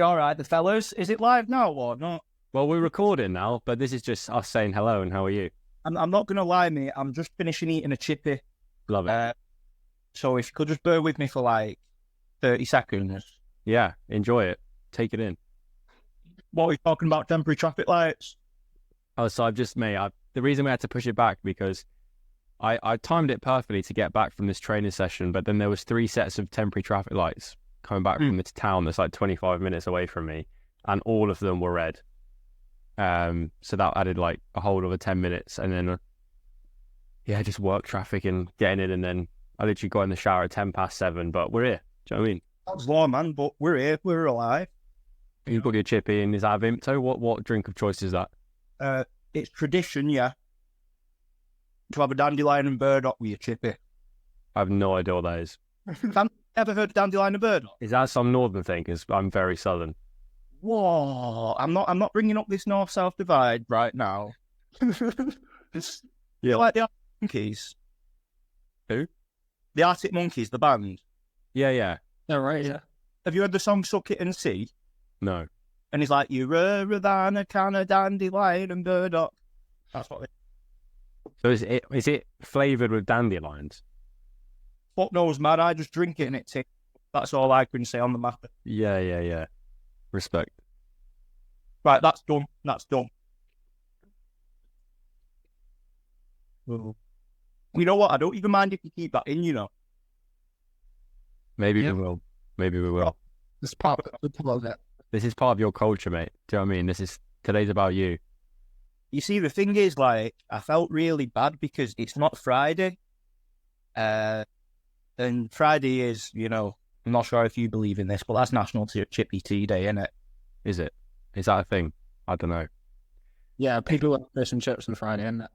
All right, the fellas, is it live now or not? Well, we're recording now, but this is just us saying hello and how are you? I'm not gonna lie, mate. I'm just finishing eating a chippy. Love it. So if you could just bear with me for like 30 seconds. Yeah, enjoy it. Take it in. What are we talking about? Temporary traffic lights. Oh, so the reason we had to push it back because I timed it perfectly to get back from this training session, but then there was 3 sets of temporary traffic lights coming back from this town that's like 25 minutes away from me, and all of them were red. So that added like a whole other 10 minutes, and then just work traffic and getting in, and then I literally got in the shower at 7:10. But we're here. Do you know what I mean? That was long, man, but we're here. We're alive. You've got your chippy, and is that Vimto? What drink of choice is that? It's tradition, yeah, to have a dandelion and burdock with your chippy. I have no idea what that is. Ever heard of dandelion and burdock? Is that some northern thing? Because I'm very southern. Whoa! I'm not bringing up this north-south divide right now. Yeah, like the Arctic Monkeys. Who? The Arctic Monkeys, the band. Yeah. Oh, right, yeah. Have you heard the song "Suck It and See"? No. And he's like, "You're rarer than a can of dandelion and burdock." That's what. So is it flavoured with dandelions? Fuck knows, man. I just drink it and it tastes. That's all I can say on the matter. Yeah. Respect. Right, that's done. That's done. You know what? I don't even mind if you keep that in, you know. Maybe Yeah. we will. Maybe we will. It's part of it. This is part of your culture, mate. Do you know what I mean? Today's about you. You see, the thing is, like, I felt really bad because it's not Friday. And Friday is, I'm not sure if you believe in this, but that's National Chippy Tea Day, isn't it? Is it? Is that a thing? I don't know. Yeah, people have fish and chips on Friday, isn't it?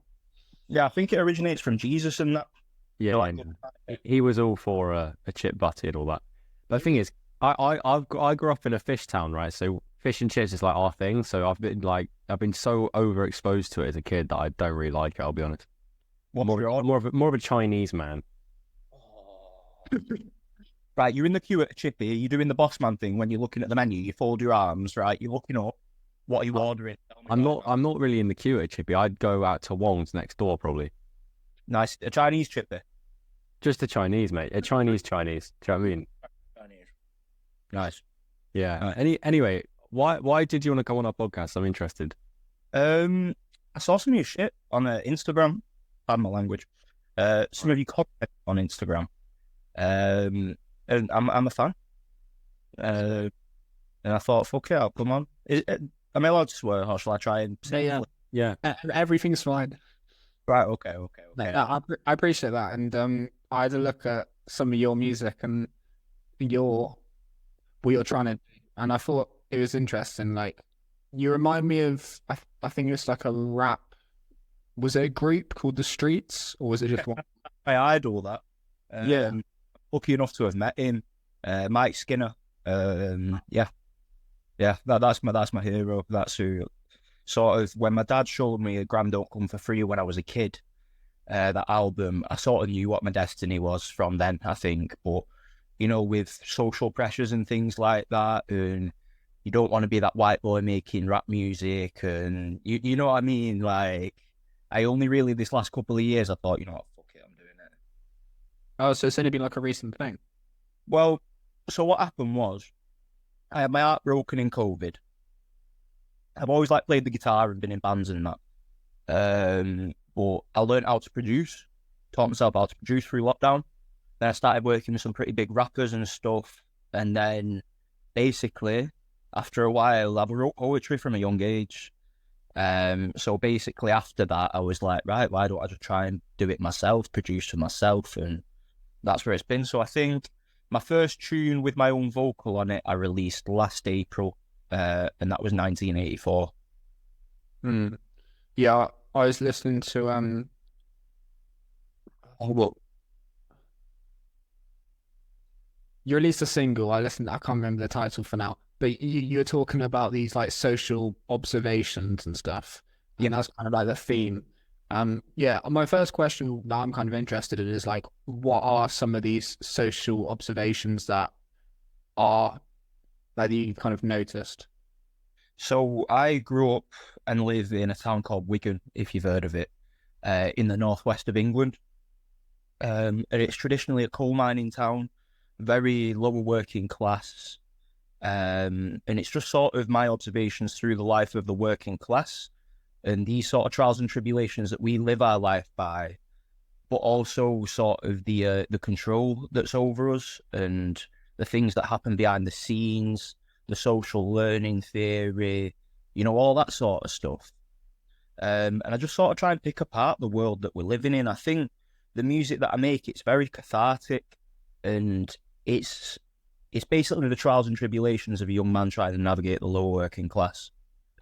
Yeah, I think it originates from Jesus and that. Yeah, he was all for a chip butty and all that. But the thing is, I grew up in a fish town, right? So fish and chips is like our thing. So I've been so overexposed to it as a kid that I don't really like it. I'll be honest. More of a Chinese man. Right, you're in the queue at a chippy. You're doing the boss man thing when you're looking at the menu. You fold your arms, right? You're looking up. What are you ordering? I'm not really in the queue at a chippy. I'd go out to Wong's next door probably. Nice, a Chinese chippy. Just a Chinese, mate. A Chinese. Do you know what I mean? Chinese. Nice. Yeah. Anyway, why did you want to come on our podcast? I'm interested. I saw some of your shit on Instagram. Pardon my language. Some of your content on Instagram. And I'm a fan. And I thought, fuck it, I'll come on. Am I allowed to swear, or shall I try and say? Yeah. Everything's fine. Right, okay. I appreciate that. And I had a look at some of your music and what you're trying to do, and I thought it was interesting. Like, you remind me of, I think it's like a rap. Was it a group called The Streets, or was it just one? I idol that. Yeah. Lucky enough to have met him, Mike Skinner. Yeah. That's my hero. That's who. Sort of when my dad showed me A Gram Don't Come for Free when I was a kid, that album, I sort of knew what my destiny was from then, I think. But with social pressures and things like that, and you don't want to be that white boy making rap music, and you know what I mean. Like, I only really this last couple of years I thought, what, fuck it, I'm doing it. Oh, so it's only been like a recent thing. Well, so what happened was, I had my heart broken in COVID. I've always played the guitar and been in bands and that. But I learned how to produce, taught myself how to produce through lockdown. Then I started working with some pretty big rappers and stuff. And then basically, after a while, I wrote poetry from a young age. So basically after that, I was like, right, why don't I just try and do it myself, produce for myself? And that's where it's been. So I think my first tune with my own vocal on it, I released last April. And that was 1984. Yeah, I was listening to you released a single. I can't remember the title for now, but you're talking about these like social observations and stuff. Yeah, that's kind of like the theme. Yeah, my first question that I'm kind of interested in is like, what are some of these social observations that are that you kind of noticed? So I grew up and live in a town called Wigan, if you've heard of it, in the northwest of England. And it's traditionally a coal mining town, very lower working class. And it's just sort of my observations through the life of the working class and these sort of trials and tribulations that we live our life by, but also sort of the control that's over us and the things that happen behind the scenes, the social learning theory, all that sort of stuff. And I just sort of try and pick apart the world that we're living in. I think the music that I make, it's very cathartic, and it's basically the trials and tribulations of a young man trying to navigate the lower working class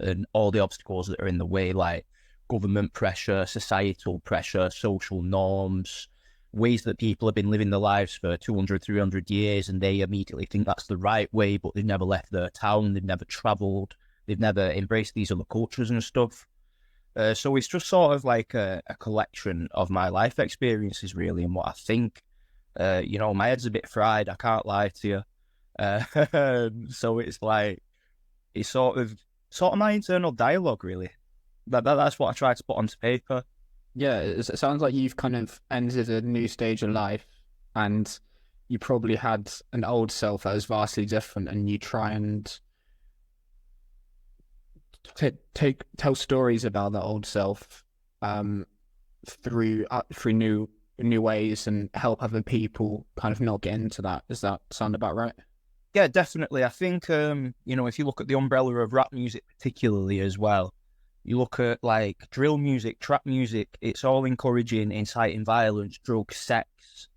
and all the obstacles that are in the way, like government pressure, societal pressure, social norms, ways that people have been living their lives for 200, 300 years, and they immediately think that's the right way, but they've never left their town, they've never travelled, they've never embraced these other cultures and stuff. So it's just sort of like a collection of my life experiences, really, and what I think. My head's a bit fried, I can't lie to you. So it's like, it's sort of my internal dialogue, really. That's what I try to put onto paper. Yeah, it sounds like you've kind of entered a new stage of life, and you probably had an old self that was vastly different, and you try and tell stories about the old self through new ways and help other people kind of not get into that. Does that sound about right? Yeah, definitely. I think if you look at the umbrella of rap music particularly as well, you look at like drill music, trap music, it's all encouraging, inciting violence, drugs, sex,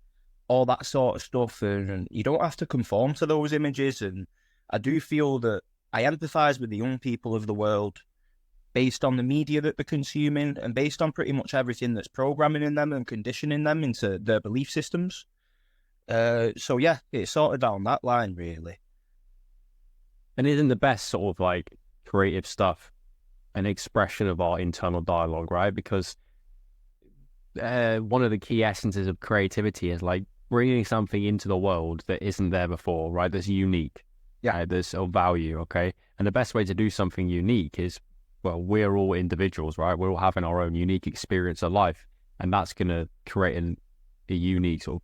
all that sort of stuff, and you don't have to conform to those images. And I do feel that I empathise with the young people of the world based on the media that they're consuming and based on pretty much everything that's programming in them and conditioning them into their belief systems. So yeah, it's sort of down that line, really. And isn't the best sort of like creative stuff an expression of our internal dialogue, right? Because one of the key essences of creativity is like bringing something into the world that isn't there before, right? That's unique. Yeah, there's of value, okay? And the best way to do something unique is, well, we're all individuals, right? We're all having our own unique experience of life, and that's going to create a unique sort of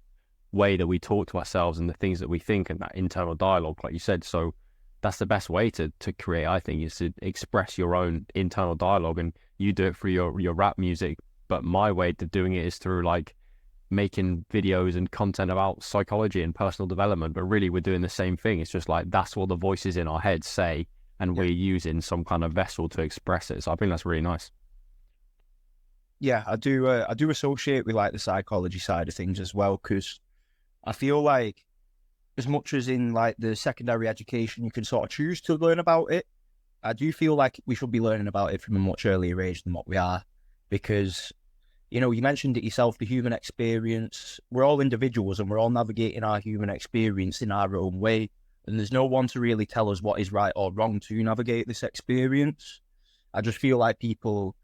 way that we talk to ourselves and the things that we think, and that internal dialogue, like you said. So that's the best way to create, I think, is to express your own internal dialogue, and you do it through your rap music. But my way to doing it is through like making videos and content about psychology and personal development. But really, we're doing the same thing. It's just like that's what the voices in our heads say, and we're using some kind of vessel to express it. So I think that's really nice. Yeah, I do associate with like the psychology side of things as well, because I feel like as much as in like the secondary education you can sort of choose to learn about it, I do feel like we should be learning about it from a much earlier age than what we are, because you mentioned it yourself, the human experience. We're all individuals and we're all navigating our human experience in our own way. And there's no one to really tell us what is right or wrong to navigate this experience. I just feel like people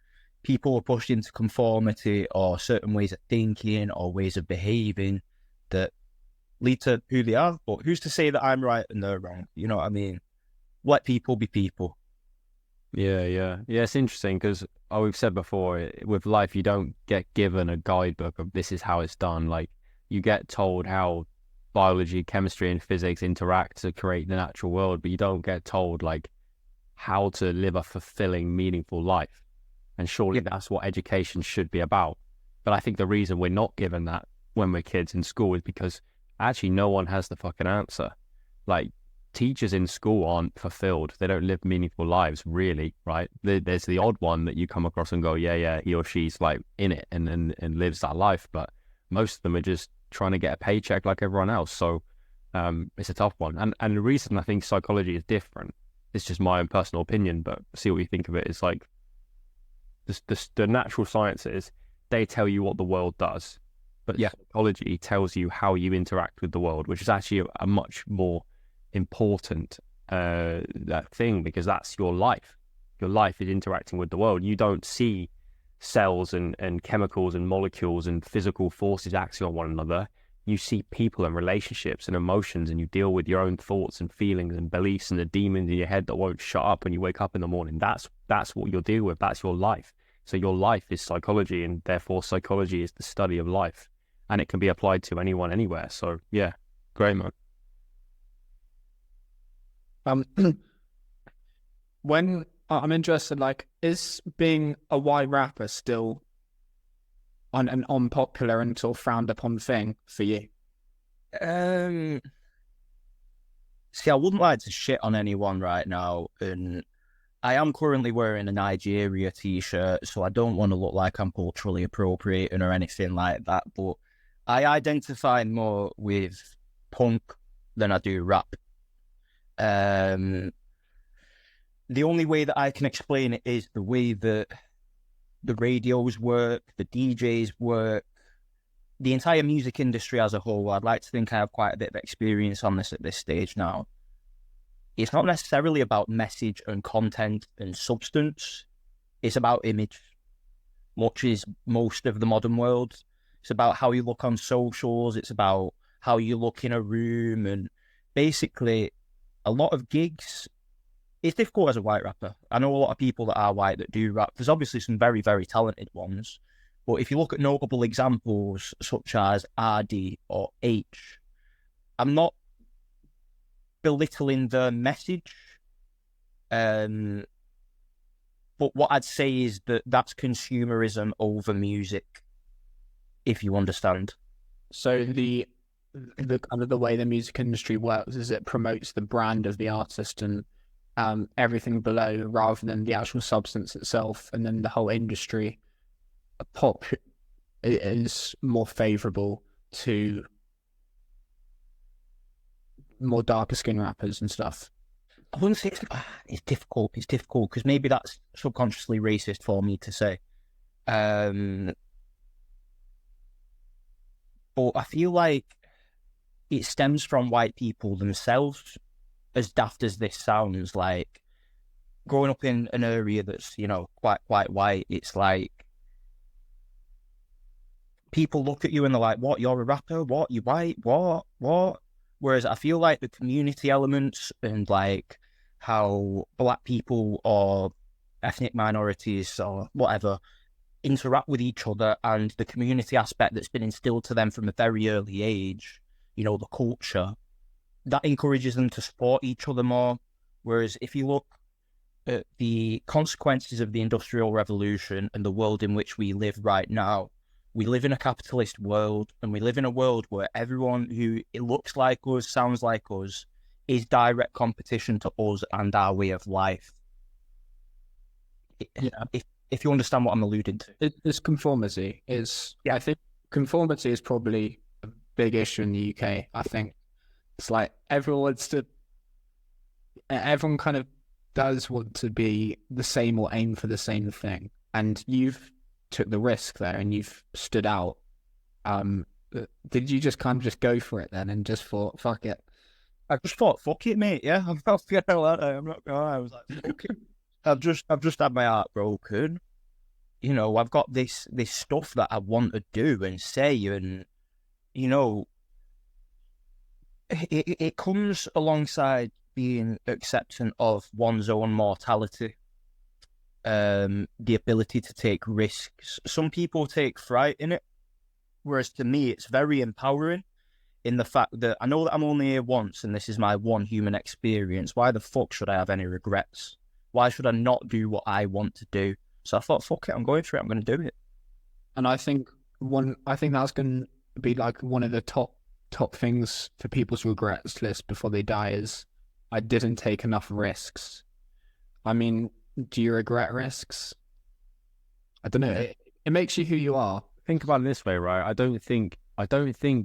are pushed into conformity or certain ways of thinking or ways of behaving that lead to who they are. But who's to say that I'm right and they're wrong? You know what I mean? Let people be people. Yeah. It's interesting because we've said before, with life, you don't get given a guidebook of this is how it's done. Like you get told how biology, chemistry, and physics interact to create the natural world, but you don't get told like how to live a fulfilling, meaningful life. And surely that's what education should be about. But I think the reason we're not given that when we're kids in school is because actually no one has the fucking answer. Like teachers in school aren't fulfilled. They don't live meaningful lives, really, right? There's the odd one that you come across and go, yeah, he or she's like in it and lives that life. But most of them are just trying to get a paycheck like everyone else. So it's a tough one. And the reason I think psychology is different, it's just my own personal opinion, but see what you think of it, is like the natural sciences, they tell you what the world does. But psychology tells you how you interact with the world, which is actually a much more important thing, because that's your life. Your life is interacting with the world. You don't see cells and chemicals and molecules and physical forces acting on one another. you see people and relationships and emotions, and you deal with your own thoughts and feelings and beliefs and the demons in your head that won't shut up when you wake up in the morning. That's what you'll deal with. That's your life. So your life is psychology, and therefore psychology is the study of life, and it can be applied to anyone, anywhere. So yeah, great, man. When I'm interested, like, is being a white rapper still an unpopular and sort of frowned upon thing for you? See, I wouldn't like to shit on anyone right now, and I am currently wearing a Nigeria t-shirt, so I don't want to look like I'm culturally appropriating or anything like that, but I identify more with punk than I do rap. The only way that I can explain it is the way that the radios work, the DJs work, the entire music industry as a whole. I'd like to think I have quite a bit of experience on this at this stage now. It's not necessarily about message and content and substance. It's about image, much is most of the modern world. It's about how you look on socials. It's about how you look in a room. And basically, a lot of gigs, it's difficult as a white rapper. I know a lot of people that are white that do rap. There's obviously some very, very talented ones. But if you look at notable examples such as RD or H, I'm not belittling the message. But what I'd say is that that's consumerism over music, if you understand. So the kind of the way the music industry works is it promotes the brand of the artist and everything below, rather than the actual substance itself, and then the whole industry pop is more favorable to more darker skin rappers and stuff. I wouldn't say it's difficult. It's difficult because maybe that's subconsciously racist for me to say. But I feel like it stems from white people themselves, as daft as this sounds. Like, growing up in an area that's, quite white, it's like people look at you and they're like, what, you're a rapper? What, you white? What? Whereas I feel like the community elements and like how black people or ethnic minorities or whatever interact with each other, and the community aspect that's been instilled to them from a very early age, the culture, that encourages them to support each other more. Whereas if you look at the consequences of the Industrial Revolution and the world in which we live right now, we live in a capitalist world, and we live in a world where everyone who looks like us, sounds like us, is direct competition to us and our way of life. Yeah. If you understand what I'm alluding to. It's conformity. I think conformity is probably a big issue in the UK. I think it's like everyone kind of does want to be the same or aim for the same thing. And you've took the risk there and you've stood out. Did you just kind of just go for it then and just thought, fuck it? I just thought, fuck it, mate. Yeah, I'm not gonna lie. I'm not gonna lie. I was like, fuck it. I've just had my heart broken. I've got this stuff that I want to do and say, and it comes alongside being acceptant of one's own mortality. The ability to take risks. Some people take fright in it, whereas to me it's very empowering in the fact that I know that I'm only here once and this is my one human experience. Why the fuck should I have any regrets? Why should I not do what I want to do? So I thought, fuck it, I'm going for it. I'm going to do it. And I think that's going to be like one of the top things for people's regrets list before they die is, I didn't take enough risks. I mean, do you regret risks? I don't know. It makes you who you are. Think about it this way, right? I don't think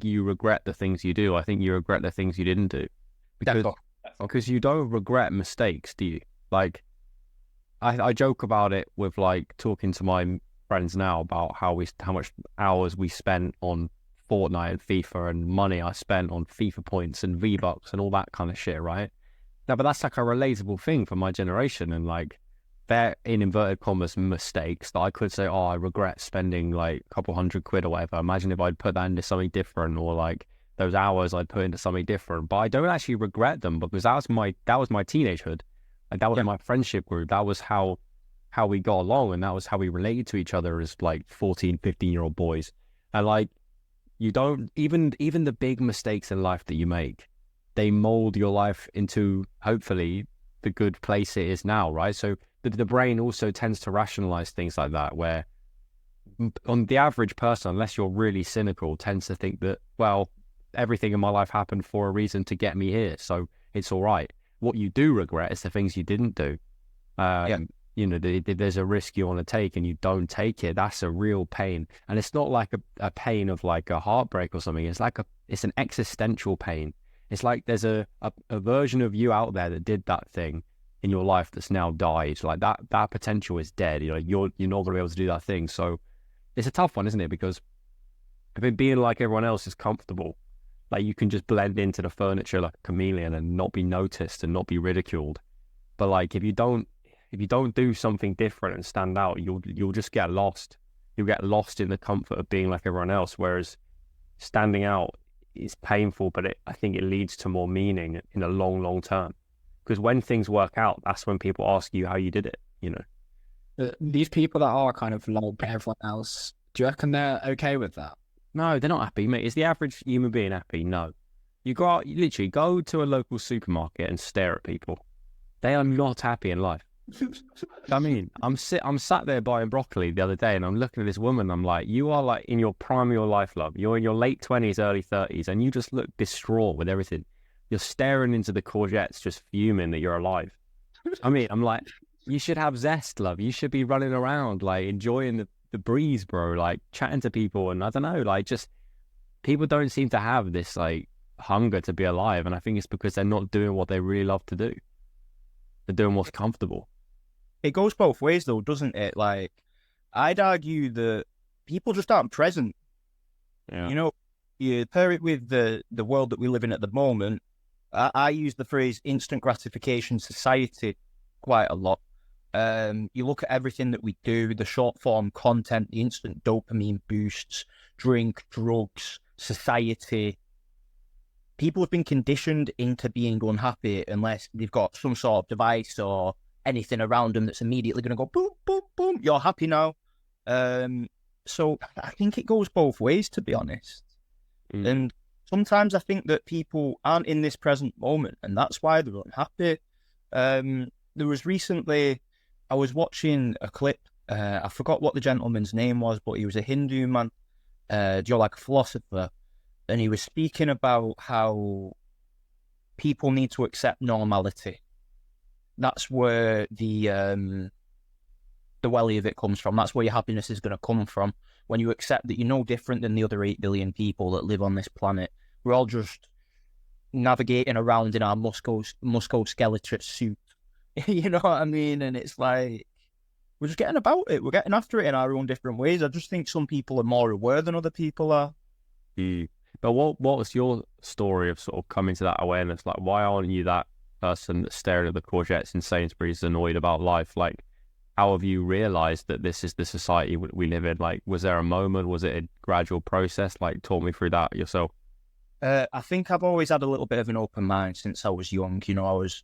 you regret the things you do. I think you regret the things you didn't do. Because you don't regret mistakes, do you? Like, I joke about it with like talking to my friends now about how much hours we spent on Fortnite and FIFA and money I spent on FIFA points and V-Bucks and all that kind of shit, right? No, but that's like a relatable thing for my generation, and like they're in inverted commas mistakes that I could say, oh, I regret spending like a couple £100 or whatever. Imagine if I'd put that into something different, or like those hours I'd put into something different. But I don't actually regret them, because that was my teenagehood. Like, that was my friendship group. That was how we got along, and that was how we related to each other as like 14, 15-year-old boys. And like, you don't even the big mistakes in life that you make, they mold your life into, hopefully, the good place it is now, right? So the brain also tends to rationalize things like that, where on the average person, unless you're really cynical, tends to think that, well, everything in my life happened for a reason to get me here, so it's all right. What you do regret is the things you didn't do. You know, there's a risk you want to take and you don't take it. That's a real pain. And it's not like a pain of like a heartbreak or something. It's like it's an existential pain. It's like there's a version of you out there that did that thing in your life that's now died. Like that potential is dead. You know, you're not going to be able to do that thing. So it's a tough one, isn't it? Because if it being like everyone else is comfortable, like you can just blend into the furniture like a chameleon and not be noticed and not be ridiculed. But like, if you don't do something different and stand out, you'll just get lost. You'll get lost in the comfort of being like everyone else. Whereas standing out is painful, but I think it leads to more meaning in the long term. Because when things work out, that's when people ask you how you did it, you know. These people that are kind of like everyone else, do you reckon they're okay with that? No, they're not happy, mate. Is the average human being happy? No. You literally go to a local supermarket and stare at people. They are not happy in life. I mean, I'm sat there buying broccoli the other day, and I'm looking at this woman. I'm like, you are like in your prime of your life, love. You're in your late 20s, early 30s, and you just look distraught with everything. You're staring into the courgettes, just fuming that you're alive. I mean, I'm like, you should have zest, love. You should be running around, like enjoying the breeze, bro. Like chatting to people, and I don't know, like just people don't seem to have this like hunger to be alive, and I think it's because they're not doing what they really love to do. They're doing what's comfortable. It goes both ways, though, doesn't it? Like, I'd argue that people just aren't present. Yeah. You know, you pair it with the world that we live in at the moment. I use the phrase instant gratification society quite a lot. You look at everything that we do, the short form content, the instant dopamine boosts, drink, drugs, society. People have been conditioned into being unhappy unless they've got some sort of device or anything around them that's immediately going to go boom, boom, boom, you're happy now. So I think it goes both ways, to be honest. And sometimes I think that people aren't in this present moment, and that's why they're unhappy. There was recently, I was watching a clip, I forgot what the gentleman's name was, but he was a Hindu man, you're like a philosopher, and he was speaking about how people need to accept normality. That's where the welly of it comes from. That's where your happiness is going to come from. When you accept that you're no different than the other 8 billion people that live on this planet. We're all just navigating around in our musculoskeletal suit. You know what I mean? And it's like, we're just getting about it. We're getting after it in our own different ways. I just think some people are more aware than other people are. But what was your story of sort of coming to that awareness? Like, why aren't you that person that's staring at the courgettes in Sainsbury's annoyed about life? Like, how have you realized that this is the society we live in? Like, was there a moment? Was it a gradual process? Like, talk me through that yourself. I think I've always had a little bit of an open mind since I was young. You know, I was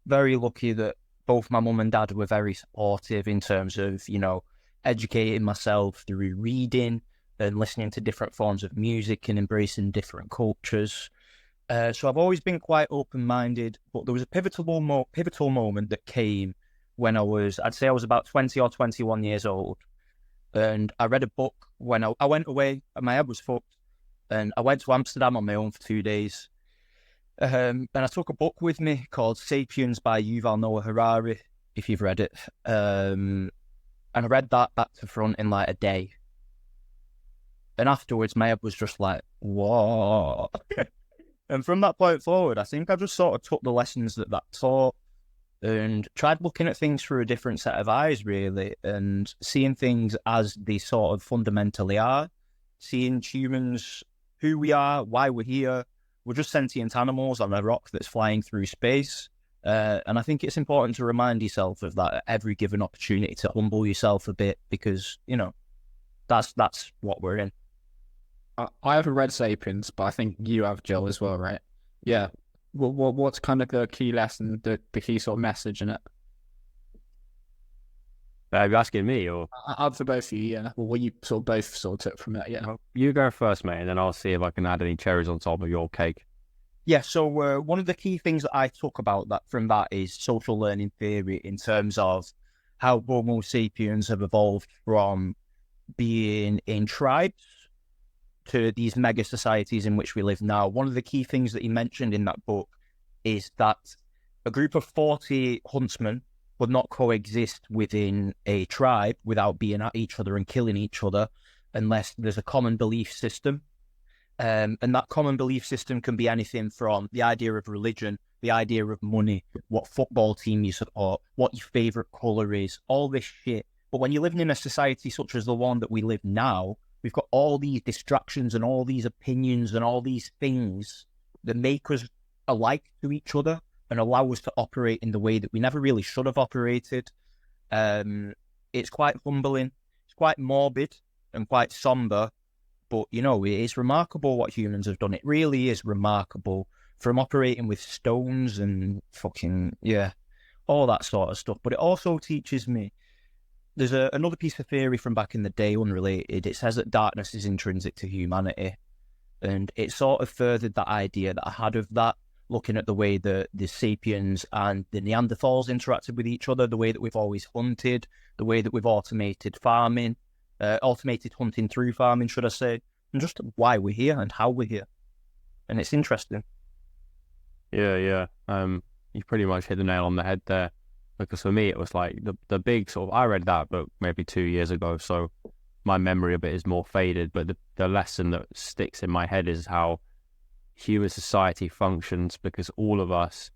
very lucky that both my mum and dad were very supportive in terms of, you know, educating myself through reading and listening to different forms of music and embracing different cultures. So I've always been quite open-minded, but there was a pivotal moment that came when I'd say I was about 20 or 21 years old. And I read a book when I went away, and my head was fucked. And I went to Amsterdam on my own for 2 days. And I took a book with me called Sapiens by Yuval Noah Harari, if you've read it. And I read that back to front in like a day. And afterwards, my head was just like, whoa. And from that point forward, I think I just sort of took the lessons that taught and tried looking at things through a different set of eyes, really, and seeing things as they sort of fundamentally are, seeing humans, who we are, why we're here. We're just sentient animals on a rock that's flying through space. And I think it's important to remind yourself of that at every given opportunity, to humble yourself a bit, because, you know, that's what we're in. I haven't read *Sapiens*, but I think you have, Joel, as well, right? Yeah. What's kind of the key lesson, the key sort of message in it? Are you asking me or? For both of you, yeah. Well, what you sort of both sort of took from it, yeah. Well, you go first, mate, and then I'll see if I can add any cherries on top of your cake. Yeah, so one of the key things that I took about that from that is social learning theory in terms of how Homo sapiens have evolved from being in tribes to these mega societies in which we live now. One of the key things that he mentioned in that book is that a group of 40 huntsmen would not coexist within a tribe without being at each other and killing each other unless there's a common belief system. And that common belief system can be anything from the idea of religion, the idea of money, what football team you support, what your favourite colour is, all this shit. But when you're living in a society such as the one that we live now, we've got all these distractions and all these opinions and all these things that make us alike to each other and allow us to operate in the way that we never really should have operated. It's quite humbling, it's quite morbid and quite somber, but, you know, it is remarkable what humans have done. It really is remarkable, from operating with stones and fucking, yeah, all that sort of stuff. But it also teaches me, there's another piece of theory from back in the day, unrelated. It says that darkness is intrinsic to humanity. And it sort of furthered that idea that I had of that, looking at the way the Sapiens and the Neanderthals interacted with each other, the way that we've always hunted, the way that we've automated farming, automated hunting through farming, should I say, and just why we're here and how we're here. And it's interesting. Yeah. You pretty much hit the nail on the head there. Because for me, it was like the big sort of, I read that book maybe 2 years ago, so my memory of it is more faded, but the lesson that sticks in my head is how human society functions, because all of us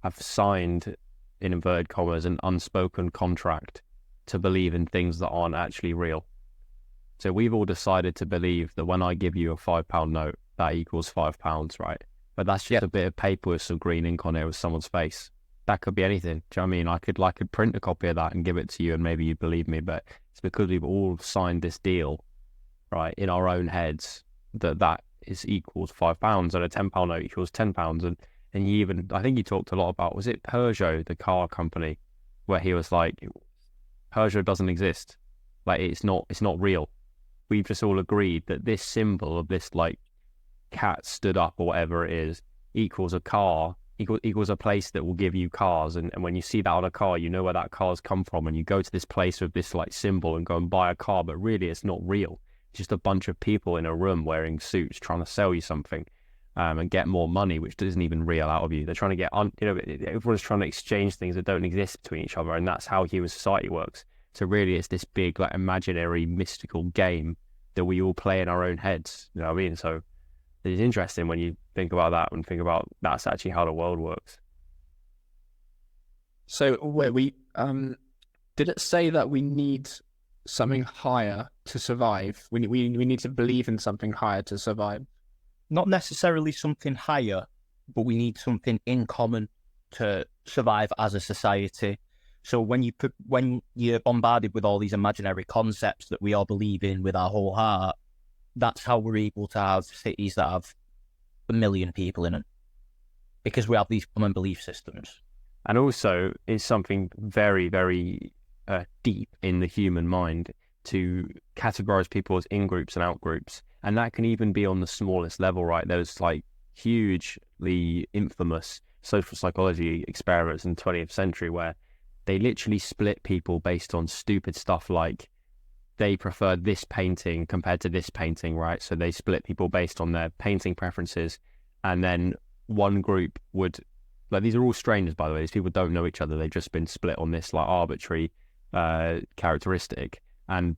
have signed, in inverted commas, an unspoken contract to believe in things that aren't actually real. So we've all decided to believe that when I give you a £5 note, that equals £5, right? But that's just a bit of paper with some green ink on it with someone's face. That could be anything. Do you know what I mean? I could print a copy of that and give it to you and maybe you'd believe me, but it's because we've all signed this deal, right, in our own heads, that is equals £5 and a £10 note equals £10. And you even, I think you talked a lot about, was it Peugeot, the car company, where he was like, Peugeot doesn't exist. Like, it's not real. We've just all agreed that this symbol of this, like, cat stood up or whatever it is, equals a car, equals a place that will give you cars. And when you see that on a car, you know where that car's come from. And you go to this place with this, like, symbol and go and buy a car, but really it's not real. It's just a bunch of people in a room wearing suits trying to sell you something and get more money, which isn't even real, out of you. They're trying to get on, everyone's trying to exchange things that don't exist between each other. And that's how human society works. So really it's this big, like, imaginary, mystical game that we all play in our own heads. You know what I mean? So it's interesting when you think about that and think about that's actually how the world works. So wait, did it say that we need something higher to survive? We need to believe in something higher to survive? Not necessarily something higher, but we need something in common to survive as a society. So when you're bombarded with all these imaginary concepts that we all believe in with our whole heart, that's how we're able to have cities that have 1 million people in it, because we have these common belief systems. And also, it's something very, very deep in the human mind to categorize people as in-groups and out-groups. And that can even be on the smallest level, right? There's, like, hugely infamous social psychology experiments in the 20th century where they literally split people based on stupid stuff like they prefer this painting compared to this painting, right? So they split people based on their painting preferences. And then one group would, like, these are all strangers, by the way. These people don't know each other. They've just been split on this, like, arbitrary characteristic. And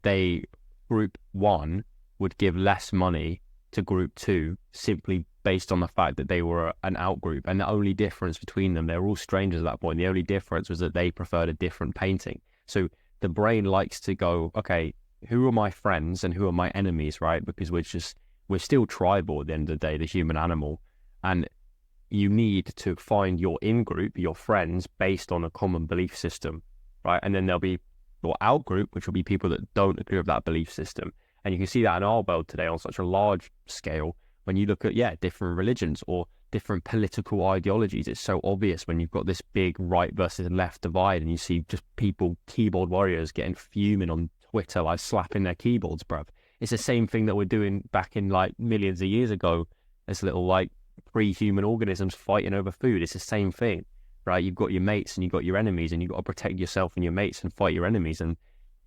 group one would give less money to group two simply based on the fact that they were an out group. And the only difference between them, they were all strangers at that point. The only difference was that they preferred a different painting. So the brain likes to go, okay, who are my friends and who are my enemies, right? Because we're still tribal at the end of the day, the human animal. And you need to find your in-group, your friends, based on a common belief system, right? And then there'll be your out-group, which will be people that don't agree with that belief system. And you can see that in our world today on such a large scale when you look at, different religions or different political ideologies. It's so obvious when you've got this big right versus left divide and you see just people, keyboard warriors, getting fuming on Twitter, like slapping their keyboards, bruv. It's the same thing that we're doing back in like millions of years ago as little like pre-human organisms fighting over food. It's the same thing, right? You've got your mates and you've got your enemies, and you've got to protect yourself and your mates and fight your enemies. And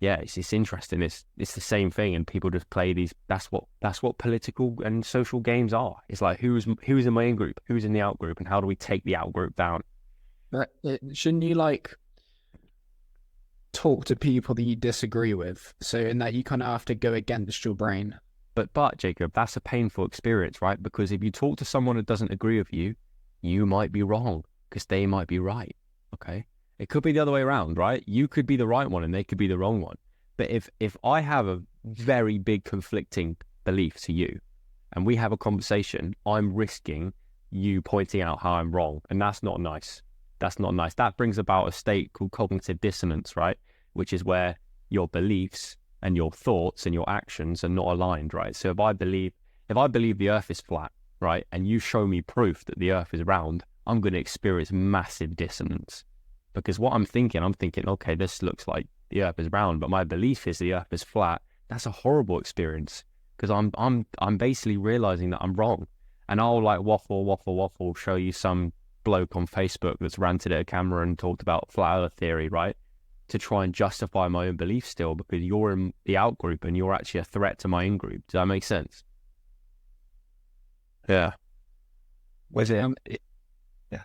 it's interesting. It's the same thing, and people just play these. That's what political and social games are. It's like who's in my in group, who's in the out group, and how do we take the out group down? But shouldn't you like talk to people that you disagree with? So in that you kind of have to go against your brain. But Jacob, that's a painful experience, right? Because if you talk to someone that doesn't agree with you, you might be wrong because they might be right. Okay. It could be the other way around, right? You could be the right one and they could be the wrong one. But if I have a very big conflicting belief to you and we have a conversation, I'm risking you pointing out how I'm wrong. And that's not nice. That's not nice. That brings about a state called cognitive dissonance, right? Which is where your beliefs and your thoughts and your actions are not aligned, right? So if I believe the earth is flat, right, and you show me proof that the earth is round, I'm going to experience massive dissonance. Because what I'm thinking, okay, this looks like the earth is round, but my belief is the earth is flat. That's a horrible experience because I'm basically realizing that I'm wrong. And I'll like waffle, show you some bloke on Facebook that's ranted at a camera and talked about flat earth theory, right? To try and justify my own belief still because you're in the out group and you're actually a threat to my in group. Does that make sense? Yeah. Was it? Yeah.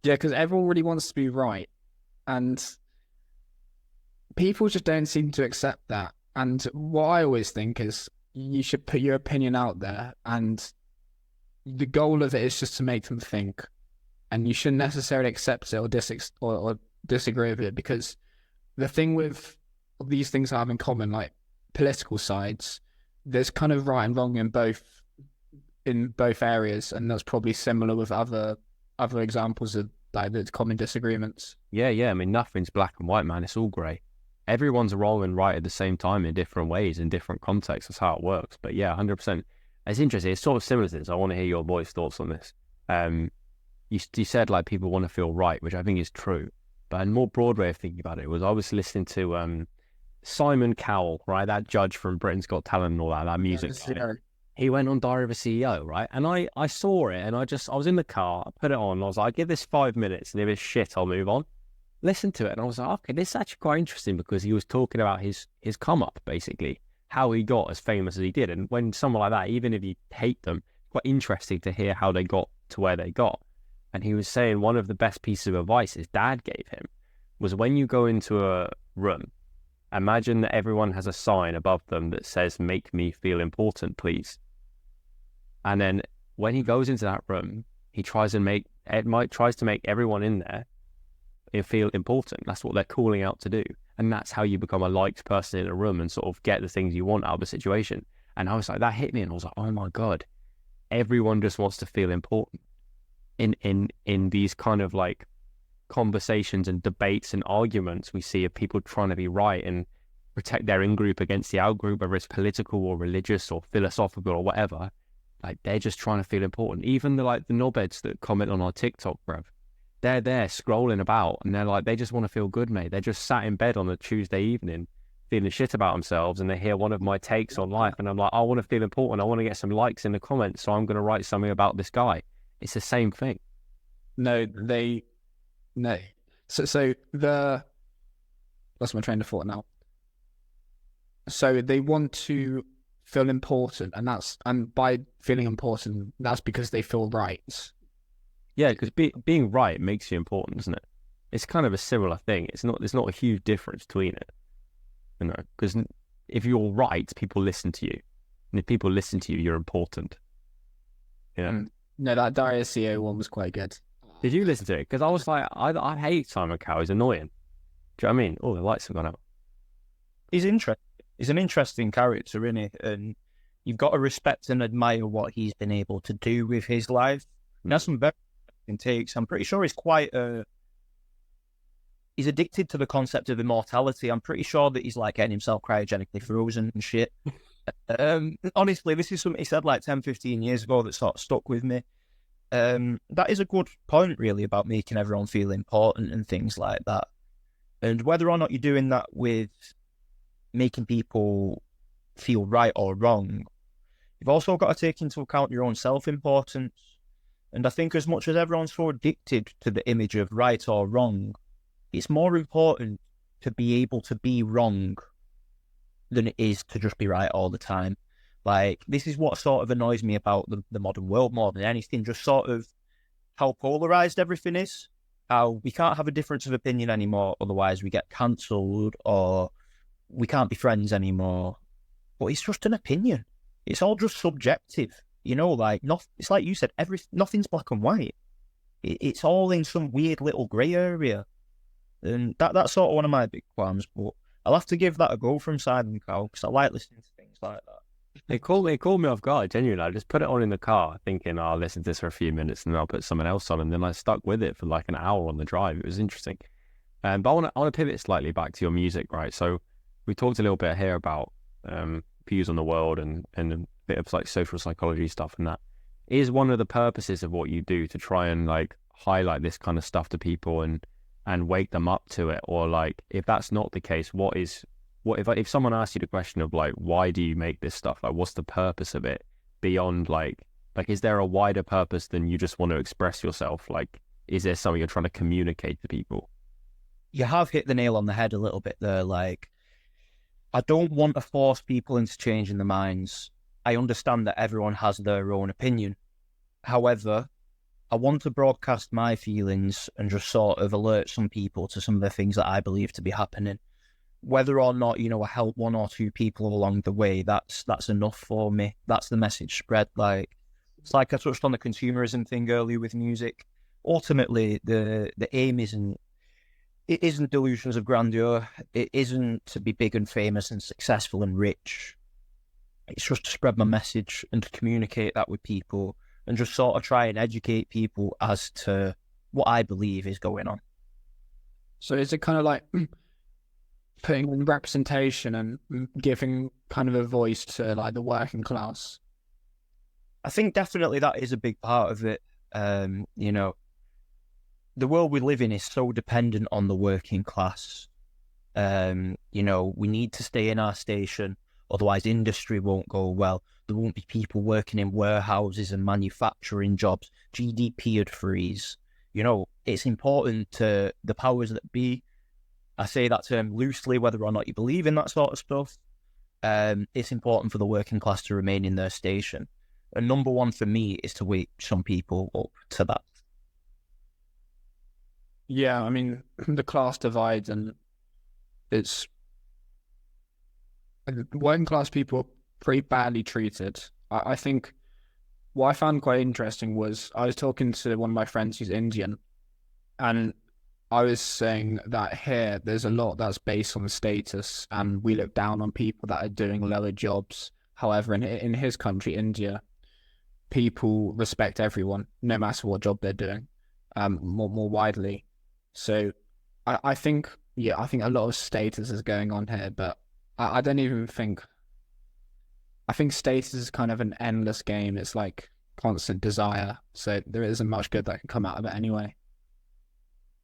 Yeah, because everyone really wants to be right, and people just don't seem to accept that. And what I always think is you should put your opinion out there, and the goal of it is just to make them think. And you shouldn't necessarily accept it or disagree with it, because the thing with these things I have in common, like political sides, there's kind of right and wrong in both areas, and that's probably similar with other examples of like the common disagreements. Yeah. I mean, nothing's black and white, man. It's all grey. Everyone's wrong and right at the same time in different ways, in different contexts. That's how it works. But yeah, 100%. It's interesting. It's sort of similar to this. I want to hear your boys' thoughts on this. You said like people want to feel right, which I think is true. But a more broad way of thinking about it was I was listening to Simon Cowell, right? That judge from Britain's Got Talent and all that music. Yeah. He went on Diary of a CEO, right? And I saw it and I was in the car, I put it on, I was like, give this 5 minutes and if it's shit, I'll move on. Listen to it and I was like, okay, this is actually quite interesting because he was talking about his come up, basically, how he got as famous as he did. And when someone like that, even if you hate them, quite interesting to hear how they got to where they got. And he was saying one of the best pieces of advice his dad gave him was when you go into a room, imagine that everyone has a sign above them that says, make me feel important, please. And then when he goes into that room, he tries to make everyone in there feel important. That's what they're calling out to do. And that's how you become a liked person in a room and sort of get the things you want out of a situation. And I was like, that hit me. And I was like, oh my God, everyone just wants to feel important in these kind of like conversations and debates and arguments we see of people trying to be right and protect their in-group against the out-group, whether it's political or religious or philosophical or whatever. Like, they're just trying to feel important. Even the knobheads that comment on our TikTok, bruv, they're there scrolling about and they're like, they just want to feel good, mate. They're just sat in bed on a Tuesday evening feeling shit about themselves and they hear one of my takes on life and I'm like, I want to feel important. I want to get some likes in the comments, so I'm going to write something about this guy. It's the same thing. No. So lost my train of thought now. So they want to feel important, and by feeling important, that's because they feel right. Yeah, because being right makes you important, isn't it? It's kind of a similar thing. There's not a huge difference between it, you know. Because if you're right, people listen to you, and if people listen to you, you're important. Yeah. No, that Diary CEO one was quite good. Did you listen to it? Because I was like, I hate Simon Cowell. He's annoying. Do you know what I mean? Oh, the lights have gone out. He's interesting. He's an interesting character, isn't he? And you've got to respect and admire what he's been able to do with his life. And that's some very interesting takes. I'm pretty sure he's quite a he's addicted to the concept of immortality. I'm pretty sure that he's like getting himself cryogenically frozen and shit. Honestly, this is something he said like 10, 15 years ago that sort of stuck with me. That is a good point, really, about making everyone feel important and things like that. And whether or not you're doing that with making people feel right or wrong, you've also got to take into account your own self-importance. And I think as much as everyone's so addicted to the image of right or wrong, it's more important to be able to be wrong than it is to just be right all the time. Like, this is what sort of annoys me about the modern world more than anything, just sort of how polarised everything is, how we can't have a difference of opinion anymore, otherwise we get cancelled, or we can't be friends anymore. But it's just an opinion. It's all just subjective, you know, like, it's like you said, nothing's black and white. It's all in some weird little grey area. And that's sort of one of my big qualms, but I'll have to give that a go from Simon Cowell, because I like listening to things like that. It called me off guard, genuinely. I just put it on in the car thinking, I'll listen to this for a few minutes and then I'll put someone else on, and then I stuck with it for like an hour on the drive. It was interesting. But I want to pivot slightly back to your music, right? So we talked a little bit here about views on the world and a bit of like social psychology stuff, and that is one of the purposes of what you do, to try and like highlight this kind of stuff to people and wake them up to it. Or like, if that's not the case, what if someone asks you the question of like, why do you make this stuff? Like, what's the purpose of it beyond like is there a wider purpose than you just want to express yourself? Like, is there something you're trying to communicate to people? You have hit the nail on the head a little bit there. Like, I don't want to force people into changing their minds. I understand that everyone has their own opinion. However, I want to broadcast my feelings and just sort of alert some people to some of the things that I believe to be happening. Whether or not, you know, I help one or two people along the way, that's enough for me. That's the message spread. Like, it's like I touched on the consumerism thing earlier with music. Ultimately, the aim isn't delusions of grandeur. It isn't to be big and famous and successful and rich. It's just to spread my message and to communicate that with people and just sort of try and educate people as to what I believe is going on. So is it kind of like putting in representation and giving kind of a voice to like the working class? I think definitely that is a big part of it. You know, the world we live in is so dependent on the working class. You know, we need to stay in our station, otherwise industry won't go well. There won't be people working in warehouses and manufacturing jobs. GDP would freeze. You know, it's important to the powers that be. I say that term loosely, whether or not you believe in that sort of stuff. It's important for the working class to remain in their station. And number one for me is to wake some people up to that. Yeah, I mean, the class divides, and it's working class people are pretty badly treated. I think what I found quite interesting was I was talking to one of my friends who's Indian, and I was saying that here there's a lot that's based on status, and we look down on people that are doing lower jobs. However, in his country, India, people respect everyone, no matter what job they're doing, more widely. So I think a lot of status is going on here, but I don't even think... I think status is kind of an endless game. It's like constant desire. So there isn't much good that can come out of it anyway.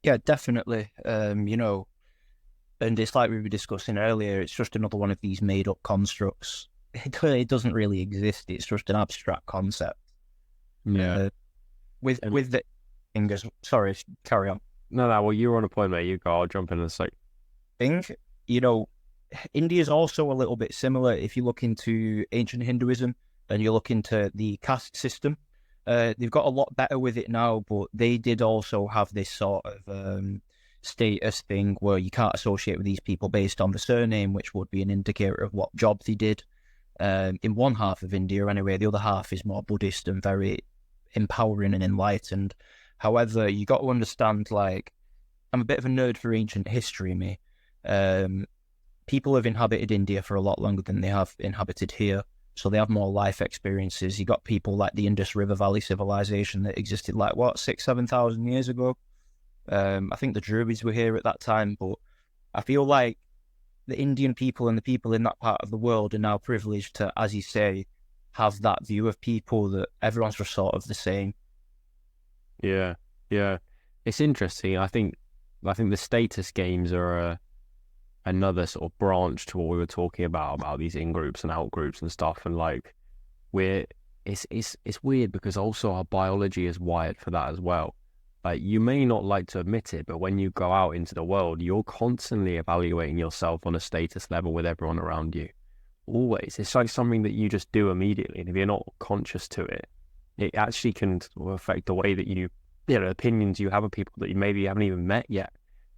Yeah, definitely. You know, and it's like we were discussing earlier, it's just another one of these made-up constructs. It doesn't really exist. It's just an abstract concept. Yeah. With the fingers. Sorry, carry on. No, well, you were on a point, mate. You go. I'll jump in a sec. You know, India is also a little bit similar. If you look into ancient Hinduism and you look into the caste system, they've got a lot better with it now, but they did also have this sort of status thing where you can't associate with these people based on the surname, which would be an indicator of what job they did. In one half of India anyway, the other half is more Buddhist and very empowering and enlightened. However, you got to understand, like, I'm a bit of a nerd for ancient history, me. People have inhabited India for a lot longer than they have inhabited here, so they have more life experiences. You got people like the Indus River Valley civilization that existed like, 6,000-7,000 years ago. I think the Druids were here at that time, but I feel like the Indian people and the people in that part of the world are now privileged to, as you say, have that view of people that everyone's just sort of the same. Yeah, yeah. It's interesting. I think the status games are another sort of branch to what we were talking about these in groups and out groups and stuff. And like it's weird because also our biology is wired for that as well. Like, you may not like to admit it, but when you go out into the world, you're constantly evaluating yourself on a status level with everyone around you. Always. It's like something that you just do immediately. And if you're not conscious to it, it actually can affect the way that you know, opinions you have of people that you maybe haven't even met yet.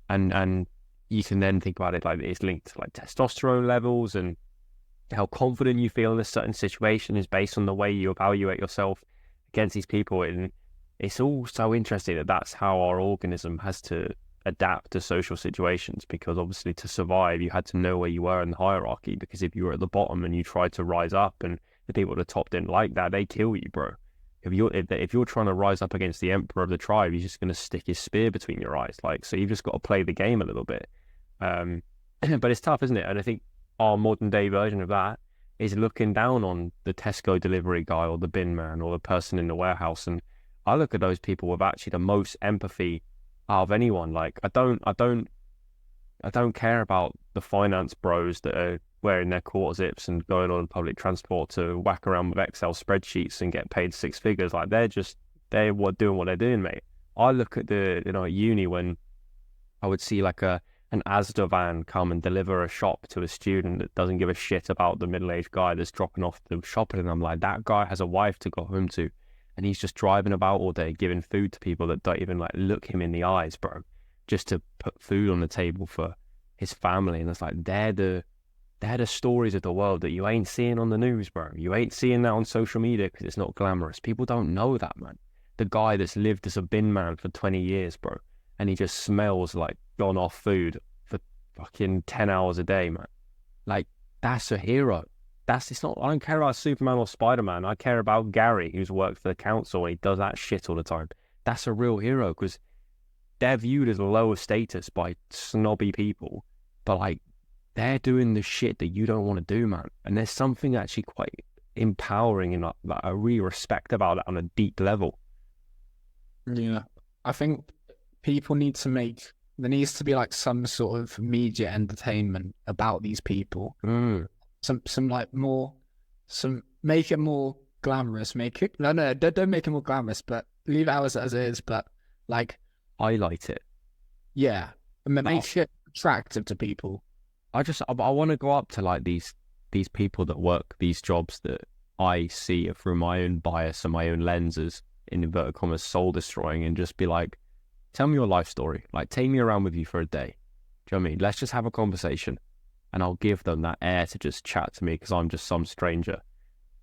And you can then think about it like it's linked to like testosterone levels, and how confident you feel in a certain situation is based on the way you evaluate yourself against these people. And it's all so interesting that that's how our organism has to adapt to social situations, because obviously to survive, you had to know where you were in the hierarchy, because if you were at the bottom and you tried to rise up and the people at the top didn't like that, they kill you, bro. If you're trying to rise up against the emperor of the tribe, he's just going to stick his spear between your eyes. Like, so you've just got to play the game a little bit. But it's tough, isn't it? And I think our modern day version of that is looking down on the Tesco delivery guy or the bin man or the person in the warehouse. And I look at those people with actually the most empathy out of anyone. Like, I don't care about the finance bros that are wearing their quarter zips and going on public transport to whack around with Excel spreadsheets and get paid six figures. Like, they're doing what they're doing, mate. I look at at uni when I would see like an Asda van come and deliver a shop to a student that doesn't give a shit about the middle-aged guy that's dropping off the shopping, and I'm like, that guy has a wife to go home to, and he's just driving about all day giving food to people that don't even like look him in the eyes, bro, just to put food on the table for his family. And it's like, they're the stories of the world that you ain't seeing on the news, bro. You ain't seeing that on social media because it's not glamorous. People don't know that, man. The guy that's lived as a bin man for 20 years, bro, and he just smells like gone off food for fucking 10 hours a day, man. Like, that's a hero. It's not, I don't care about Superman or Spider-Man. I care about Gary, who's worked for the council and he does that shit all the time. That's a real hero, because they're viewed as lower status by snobby people, but like, they're doing the shit that you don't want to do, man. And there's something actually quite empowering and like I really respect about it on a deep level. Yeah, I think there needs to be like some sort of media entertainment about these people. Make it more glamorous. Don't make it more glamorous, but leave it as it is. But like, highlight it. Yeah, make it attractive to people. I want to go up to like these people that work these jobs that I see through my own bias and my own lenses, in inverted commas, soul destroying, and just be like, tell me your life story. Like, take me around with you for a day. Do you know what I mean? Let's just have a conversation, and I'll give them that air to just chat to me because I'm just some stranger,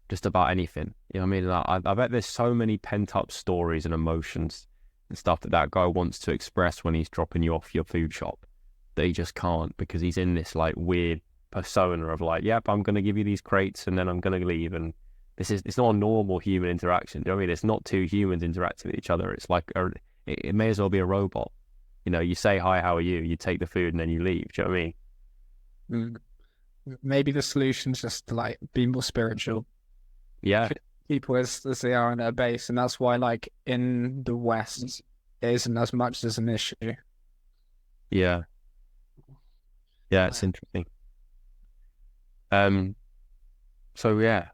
just about anything. You know what I mean? I bet there's so many pent up stories and emotions and stuff that guy wants to express when he's dropping you off your food shop, that he just can't, because he's in this like weird persona of like, yep, I'm going to give you these crates and then I'm going to leave. And it's not a normal human interaction. Do you know what I mean? It's not two humans interacting with each other. It's like, it may as well be a robot. You know, you say, hi, how are you? You take the food and then you leave. Do you know what I mean? Maybe the solution's just to like be more spiritual. Yeah. People as they are in their base. And that's why like in the West, it isn't as much as an issue. Yeah. Yeah, it's interesting. So yeah,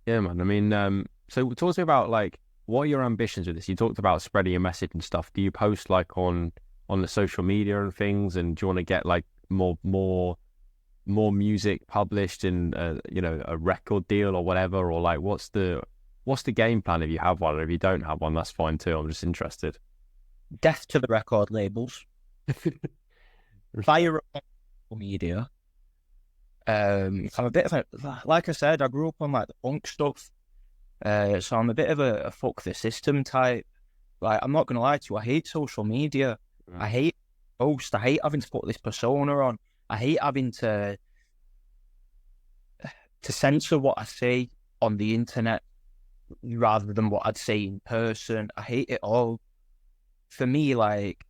man. I mean, so talk to me about like, what are your ambitions with this? You talked about spreading your message and stuff. Do you post like on the social media and things? And do you want to get like more music published in a record deal or whatever? Or like, what's the game plan if you have one? Or if you don't have one, that's fine too. I'm just interested. Death to the record labels. Fire up media. I'm a bit of like I said, I grew up on like the punk stuff, so I'm a bit of a fuck the system type. Like, I'm not gonna lie to you, I hate social media. I hate post. I hate having to put this persona on. I hate having to censor what I say on the internet rather than what I'd say in person. I hate it all. For me, like,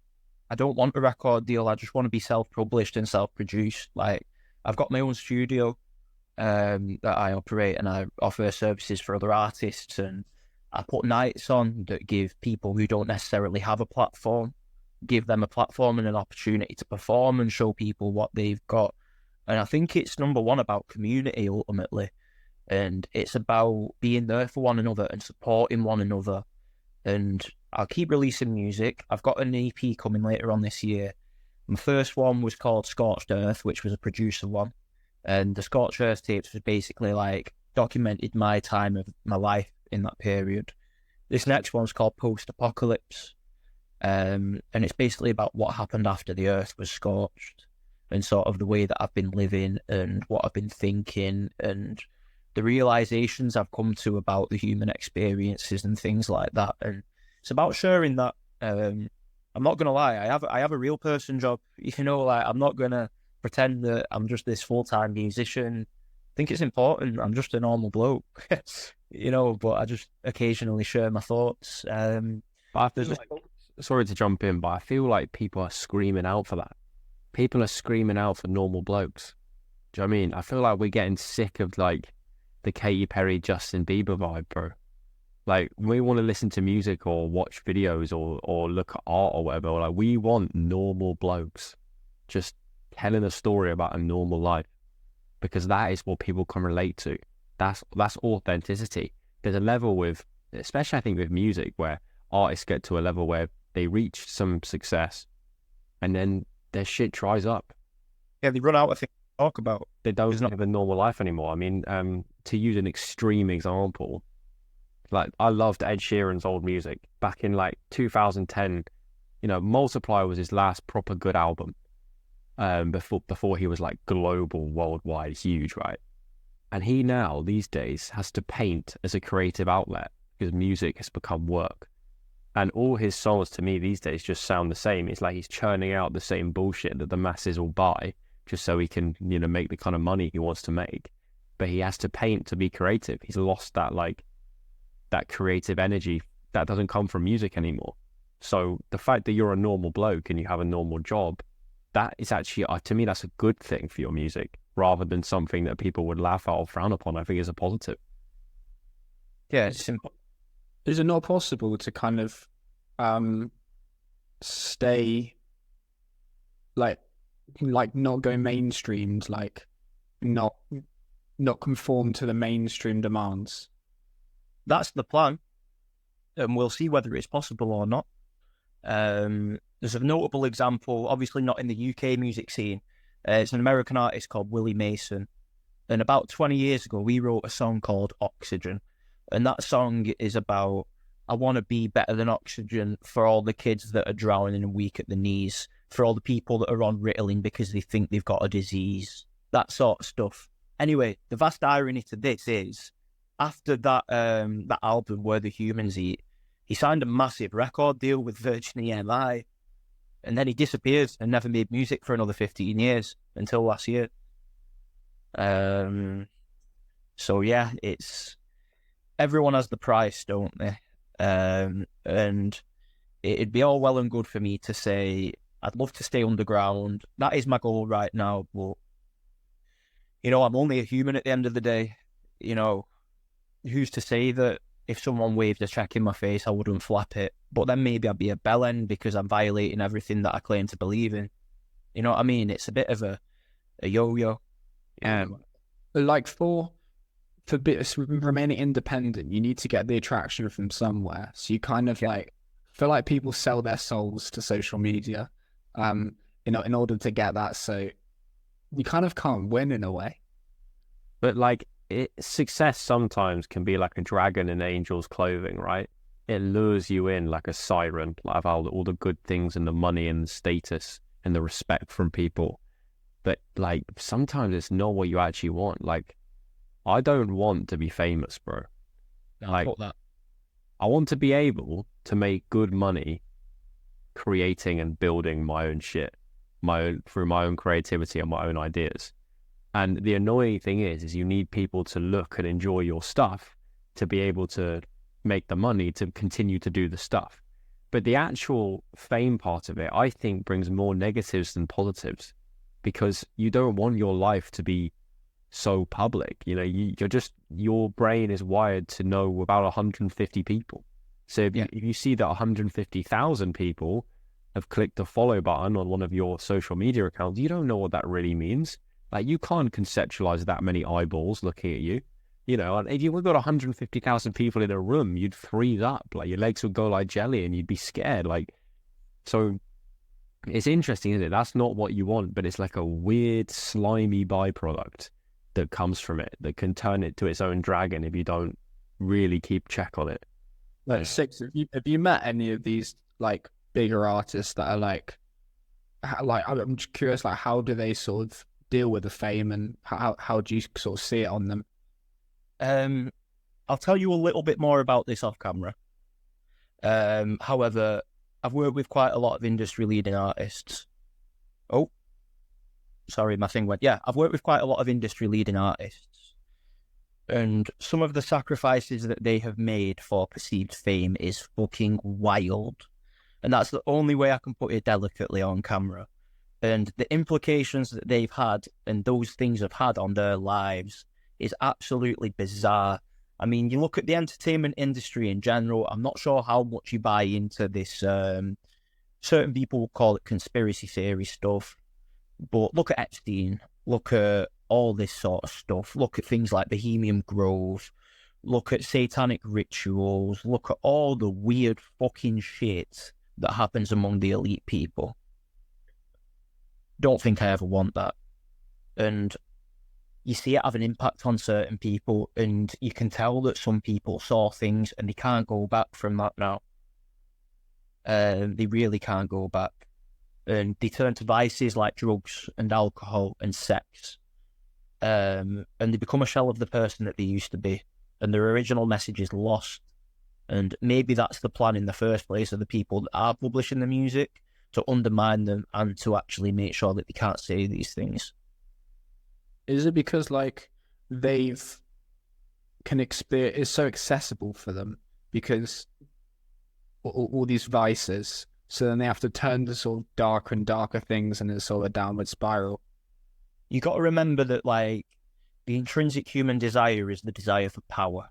I don't want a record deal. I just want to be self-published and self-produced. Like, I've got my own studio that I operate, and I offer services for other artists, and I put nights on that give people who don't necessarily have a platform, give them a platform and an opportunity to perform and show people what they've got. And I think it's number one about community ultimately. And it's about being there for one another and supporting one another. And I'll keep releasing music. I've got an EP coming later on this year. My first one was called Scorched Earth, which was a producer one. And the Scorched Earth tapes was basically like documented my time of my life in that period. This next one's called Post Apocalypse. And it's basically about what happened after the earth was scorched and sort of the way that I've been living and what I've been thinking and the realizations I've come to about the human experiences and things like that. And it's about sharing that. I'm not going to lie, I have a real person job, you know, like I'm not going to pretend that I'm just this full-time musician. I think it's important. I'm just a normal bloke, you know, but I just occasionally share my thoughts. But I feel like, sorry to jump in, but I feel like people are screaming out for that. People are screaming out for normal blokes. Do you know what I mean? I feel like we're getting sick of like the Katy Perry, Justin Bieber vibe, bro. Like, we want to listen to music or watch videos or look at art or whatever. Like, we want normal blokes just telling a story about a normal life, because that is what people can relate to. That's authenticity. There's a level with, especially I think with music, where artists get to a level where they reach some success and then their shit dries up. Yeah, they run out of things to talk about. They don't have a normal life anymore. I mean, to use an extreme example, like I loved Ed Sheeran's old music back in like 2010. You know, Multiply was his last proper good album. Before he was like global, worldwide, huge, right? And he now these days has to paint as a creative outlet because music has become work. And all his songs to me these days just sound the same. It's like he's churning out the same bullshit that the masses will buy just so he can, you know, make the kind of money he wants to make. But he has to paint to be creative. He's lost that like that creative energy that doesn't come from music anymore. So the fact that you're a normal bloke and you have a normal job, that is actually, to me, that's a good thing for your music rather than something that people would laugh at or frown upon. I think is a positive. Yeah, it's simple. Is it not possible to kind of stay like not go mainstreamed, like not conform to the mainstream demands? That's the plan, and we'll see whether it's possible or not. There's a notable example, obviously not in the UK music scene. It's an American artist called Willie Mason, and about 20 years ago we wrote a song called Oxygen, and that song is about, I want to be better than oxygen for all the kids that are drowning and weak at the knees, for all the people that are on Ritalin because they think they've got a disease, that sort of stuff. Anyway, the vast irony to this is, after that album, Where the Humans Eat, he signed a massive record deal with Virgin EMI, and then he disappeared and never made music for another 15 years until last year. So yeah, it's, everyone has the price, don't they? And it'd be all well and good for me to say I'd love to stay underground. That is my goal right now, but you know, I'm only a human at the end of the day. You know, who's to say that if someone waved a check in my face, I wouldn't flap it? But then maybe I'd be a bellend because I'm violating everything that I claim to believe in. You know what I mean? It's a bit of a yo-yo. Yeah. Like for remaining independent, you need to get the attraction from somewhere. So you kind of like feel like people sell their souls to social media, you know, in order to get that. So you kind of can't win in a way. But like, success sometimes can be like a dragon in angel's clothing, right? It lures you in like a siren, like all the good things and the money and the status and the respect from people. But like, sometimes it's not what you actually want. Like, I don't want to be famous, bro. Like, I want to be able to make good money creating and building my own shit, through my own creativity and my own ideas. And the annoying thing is you need people to look and enjoy your stuff to be able to make the money to continue to do the stuff. But the actual fame part of it, I think, brings more negatives than positives, because you don't want your life to be so public. You know, your brain is wired to know about 150 people. So if you see that 150,000 people have clicked the follow button on one of your social media accounts, you don't know what that really means. Like, you can't conceptualize that many eyeballs looking at you. You know, and if you've got 150,000 people in a room, you'd freeze up. Like, your legs would go like jelly and you'd be scared. Like, so it's interesting, isn't it? That's not what you want, but it's like a weird, slimy byproduct that comes from it that can turn it to its own dragon if you don't really keep check on it. Like, Six, have you met any of these like bigger artists that are like I'm just curious, like, how do they sort of deal with the fame, and how do you sort of see it on them? I'll tell you a little bit more about this off camera. However, I've worked with quite a lot of industry leading artists. Oh, sorry, my thing went. Yeah, I've worked with quite a lot of industry leading artists, and some of the sacrifices that they have made for perceived fame is fucking wild. And that's the only way I can put it delicately on camera. And the implications that they've had and those things have had on their lives is absolutely bizarre. I mean, you look at the entertainment industry in general, I'm not sure how much you buy into this. Certain people will call it conspiracy theory stuff. But look at Epstein, look at all this sort of stuff. Look at things like Bohemian Grove, look at satanic rituals, look at all the weird fucking shit that happens among the elite people. Don't think I ever want that. And you see it have an impact on certain people, and you can tell that some people saw things and they can't go back from that now. They really can't go back. And they turn to vices like drugs and alcohol and sex. And they become a shell of the person that they used to be. And their original message is lost. And maybe that's the plan in the first place of the people that are publishing the music, to undermine them and to actually make sure that they can't say these things. Is it because like they've can experience, it's so accessible for them because all these vices, so then they have to turn to sort of darker and darker things, and it's sort of a downward spiral? You got to remember that, like, the intrinsic human desire is the desire for power.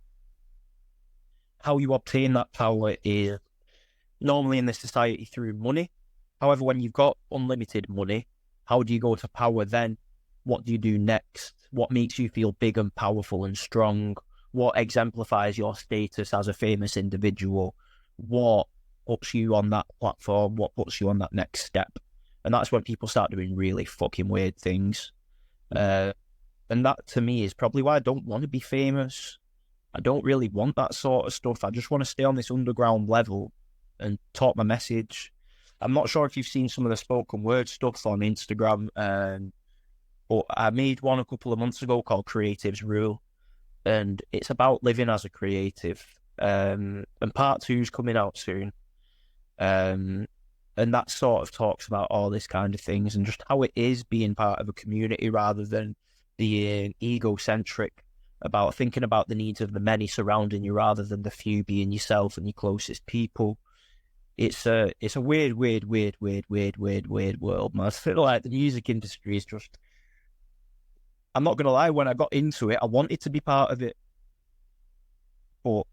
How you obtain that power is normally in this society through money. However, when you've got unlimited money, how do you go to power then? What do you do next? What makes you feel big and powerful and strong? What exemplifies your status as a famous individual? What puts you on that platform? What puts you on that next step? And that's when people start doing really fucking weird things. And that, to me, is probably why I don't want to be famous. I don't really want that sort of stuff. I just want to stay on this underground level and talk my message. I'm not sure if you've seen some of the spoken word stuff on Instagram, but I made one a couple of months ago called Creatives Rule, and it's about living as a creative. And part 2's coming out soon. And that sort of talks about all this kind of things and just how it is being part of a community rather than being egocentric, about thinking about the needs of the many surrounding you rather than the few, being yourself and your closest people. It's a weird world, man. I feel like the music industry is just... I'm not going to lie, when I got into it, I wanted to be part of it. But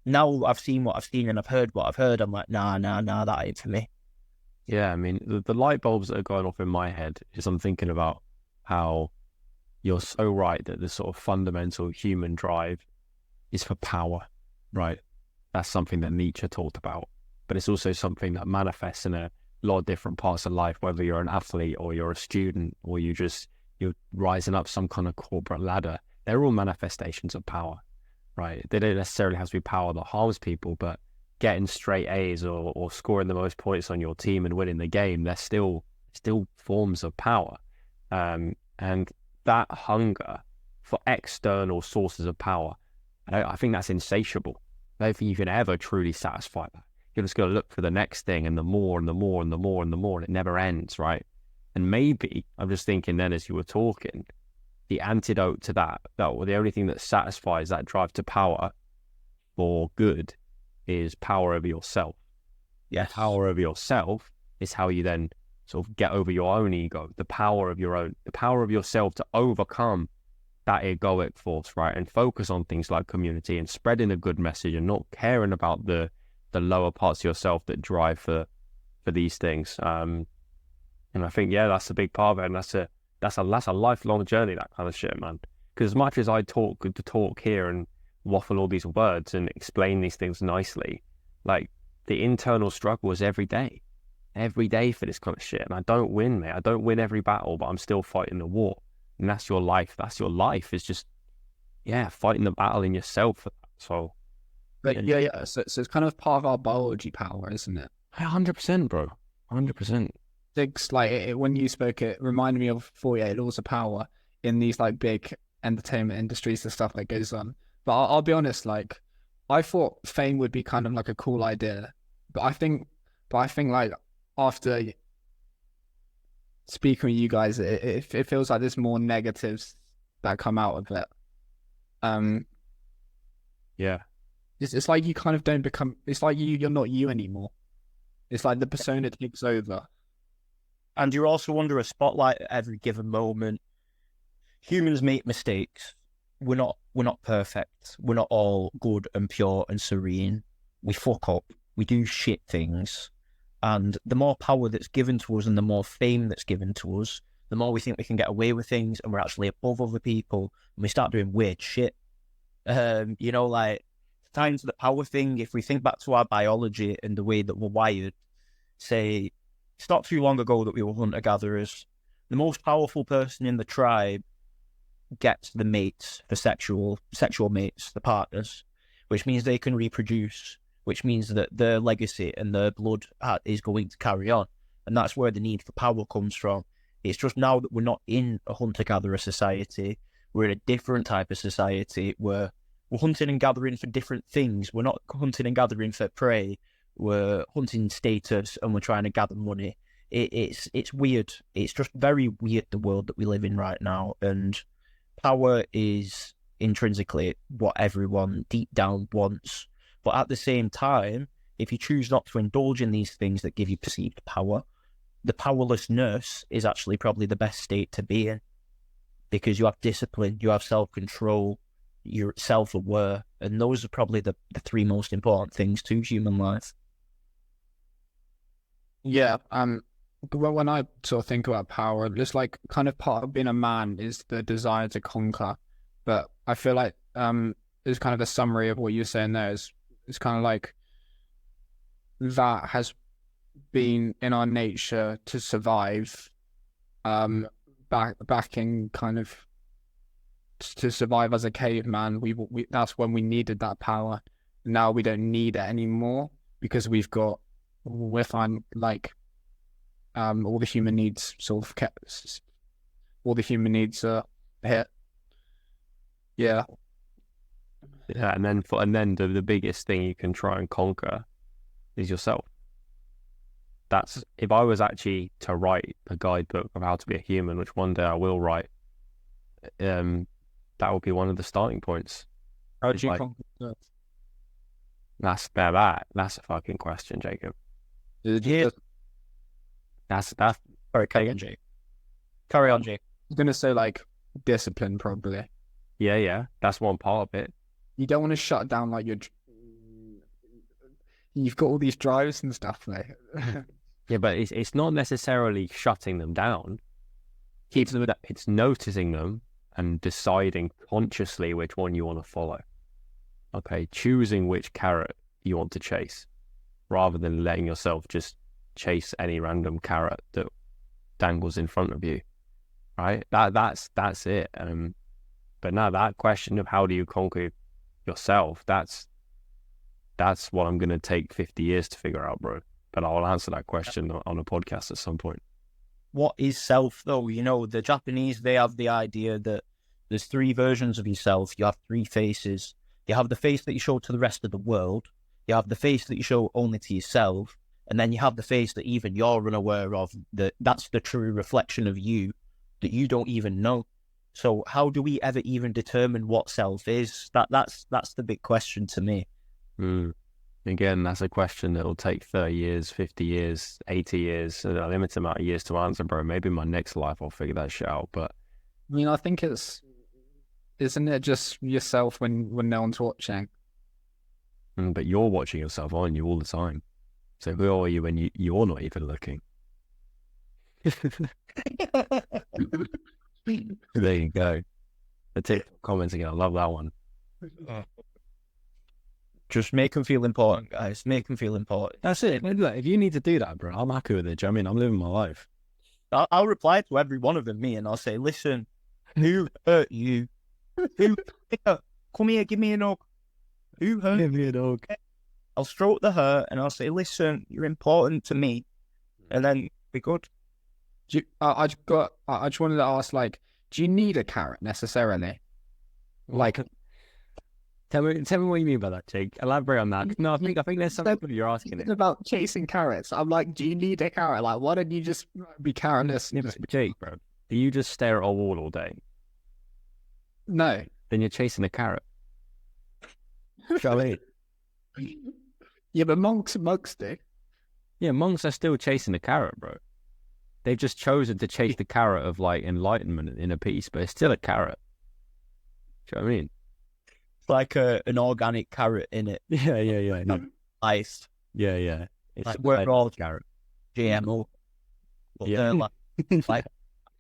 now I've seen what I've seen and I've heard what I've heard, I'm like, nah, that ain't for me. Yeah, I mean, the light bulbs that are going off in my head is I'm thinking about how you're so right that the sort of fundamental human drive is for power, right? That's something that Nietzsche talked about. But it's also something that manifests in a lot of different parts of life, whether you're an athlete or you're a student or you're rising up some kind of corporate ladder. They're all manifestations of power, right? They don't necessarily have to be power that harms people, but getting straight A's or scoring the most points on your team and winning the game, they're still forms of power. And that hunger for external sources of power, I think that's insatiable. I don't think you can ever truly satisfy that. You're just going to look for the next thing and the more and the more and the more and the more, and it never ends, right? And maybe, I'm just thinking then as you were talking, the antidote to that or the only thing that satisfies that drive to power for good is power over yourself. Yes. The power of yourself is how you then sort of get over your own ego, the power of yourself to overcome that egoic force, right? And focus on things like community and spreading a good message and not caring about the lower parts of yourself that drive for these things. And I think, yeah, that's a big part of it. And that's a lifelong journey, that kind of shit, man. Because as much as I talk here and waffle all these words and explain these things nicely, like the internal struggle is every day for this kind of shit. And I don't win, mate. I don't win every battle, but I'm still fighting the war. And that's your life. That's your life. It's just, yeah, fighting the battle in yourself. So, But yeah. So it's kind of part of our biology power, isn't it? 100%, bro. 100%. Things like when you spoke, it reminded me of 48 Laws of Power in these like big entertainment industries and stuff that goes on. But I'll be honest, like I thought fame would be kind of like a cool idea, but I think like after speaking with you guys, it feels like there's more negatives that come out of it. Yeah. It's like you kind of don't become. It's like you're not you anymore. It's like the persona takes over. And you're also under a spotlight at every given moment. Humans make mistakes. We're not perfect. We're not all good and pure and serene. We fuck up. We do shit things. And the more power that's given to us and the more fame that's given to us, the more we think we can get away with things and we're actually above other people and we start doing weird shit. Like times the power thing, if we think back to our biology and the way that we're wired, say, it's not too long ago that we were hunter-gatherers. The most powerful person in the tribe gets the mates, the sexual mates, the partners, which means they can reproduce, which means that their legacy and their blood is going to carry on. And that's where the need for power comes from. It's just now that we're not in a hunter-gatherer society, we're in a different type of society where we're hunting and gathering for different things. We're not hunting and gathering for prey. We're hunting status and we're trying to gather money. It's weird. It's just very weird, the world that we live in right now. And power is intrinsically what everyone deep down wants. But at the same time, if you choose not to indulge in these things that give you perceived power, the powerlessness is actually probably the best state to be in, because you have discipline, you have self-control, you're self-aware, and those are probably the three most important things to human life. Yeah. When I sort of think about power, it's like kind of part of being a man is the desire to conquer. But I feel like it's kind of a summary of what you're saying there. It's kind of like that has been in our nature to survive. Back in kind of to survive as a caveman, we that's when we needed that power. Now we don't need it anymore because we're fine. Like all the human needs sort of kept. All the human needs are hit. Yeah. Yeah, and then the biggest thing you can try and conquer is yourself. That's, if I was actually to write a guidebook of how to be a human, which one day I will write, that would be one of the starting points. How do you conquer that? That's a fucking question, Jacob. Yeah. That's Sorry, carry on, Jake. Carry on, Jake. I'm gonna say like discipline, probably. Yeah, that's one part of it. You don't want to shut down like you've got all these drives and stuff, mate. Yeah, but it's not necessarily shutting them down. It's noticing them and deciding consciously which one you want to follow. Okay, choosing which carrot you want to chase, rather than letting yourself just chase any random carrot that dangles in front of you. Right? That's it. But now that question of how do you conquer yourself, that's what I'm going to take 50 years to figure out, bro. But I'll answer that question on a podcast at some point. What is self, though? You know, the Japanese, they have the idea that there's three versions of yourself. You have three faces. You have the face that you show to the rest of the world. You have the face that you show only to yourself. And then you have the face that even you're unaware of. That's the true reflection of you that you don't even know. So how do we ever even determine what self is? That's the big question to me. Again, that's a question that'll take 30 years, 50 years, 80 years, a limited amount of years to answer, bro. Maybe in my next life I'll figure that shit out. But I mean, I think isn't it just yourself when no one's watching? but you're watching yourself, aren't you, all the time? So who are you when you're not even looking? There you go. The TikTok comments again. I love that one. Just make them feel important, guys. Make them feel important. That's it. Look, if you need to do that, bro, I'm happy with it. Do you know what I mean? I'm living my life. I'll reply to every one of them, and I'll say, listen, who hurt you? Come here, give me a hug. Who hurt Give me a dog. I'll stroke the hurt and I'll say, listen, you're important to me. And then be good. I just wanted to ask, like, do you need a carrot necessarily? Like, Tell me what you mean by that, Jake. Elaborate on that. No, I think there's something you're asking it's it. about chasing carrots. I'm like, do you need a carrot? Like, why don't you just be carrotless? Yeah, but Jake, bro, do you just stare at a wall all day? No. Then you're chasing a carrot. Shall I? Yeah, but monks do. Yeah, monks are still chasing the carrot, bro. They've just chosen to chase the carrot of like enlightenment in a piece, but it's still a carrot. Do you know what I mean? It's like an organic carrot in it. Yeah. Iced. Yeah. It's Like we're all carrot. GMO. But Yeah. they're like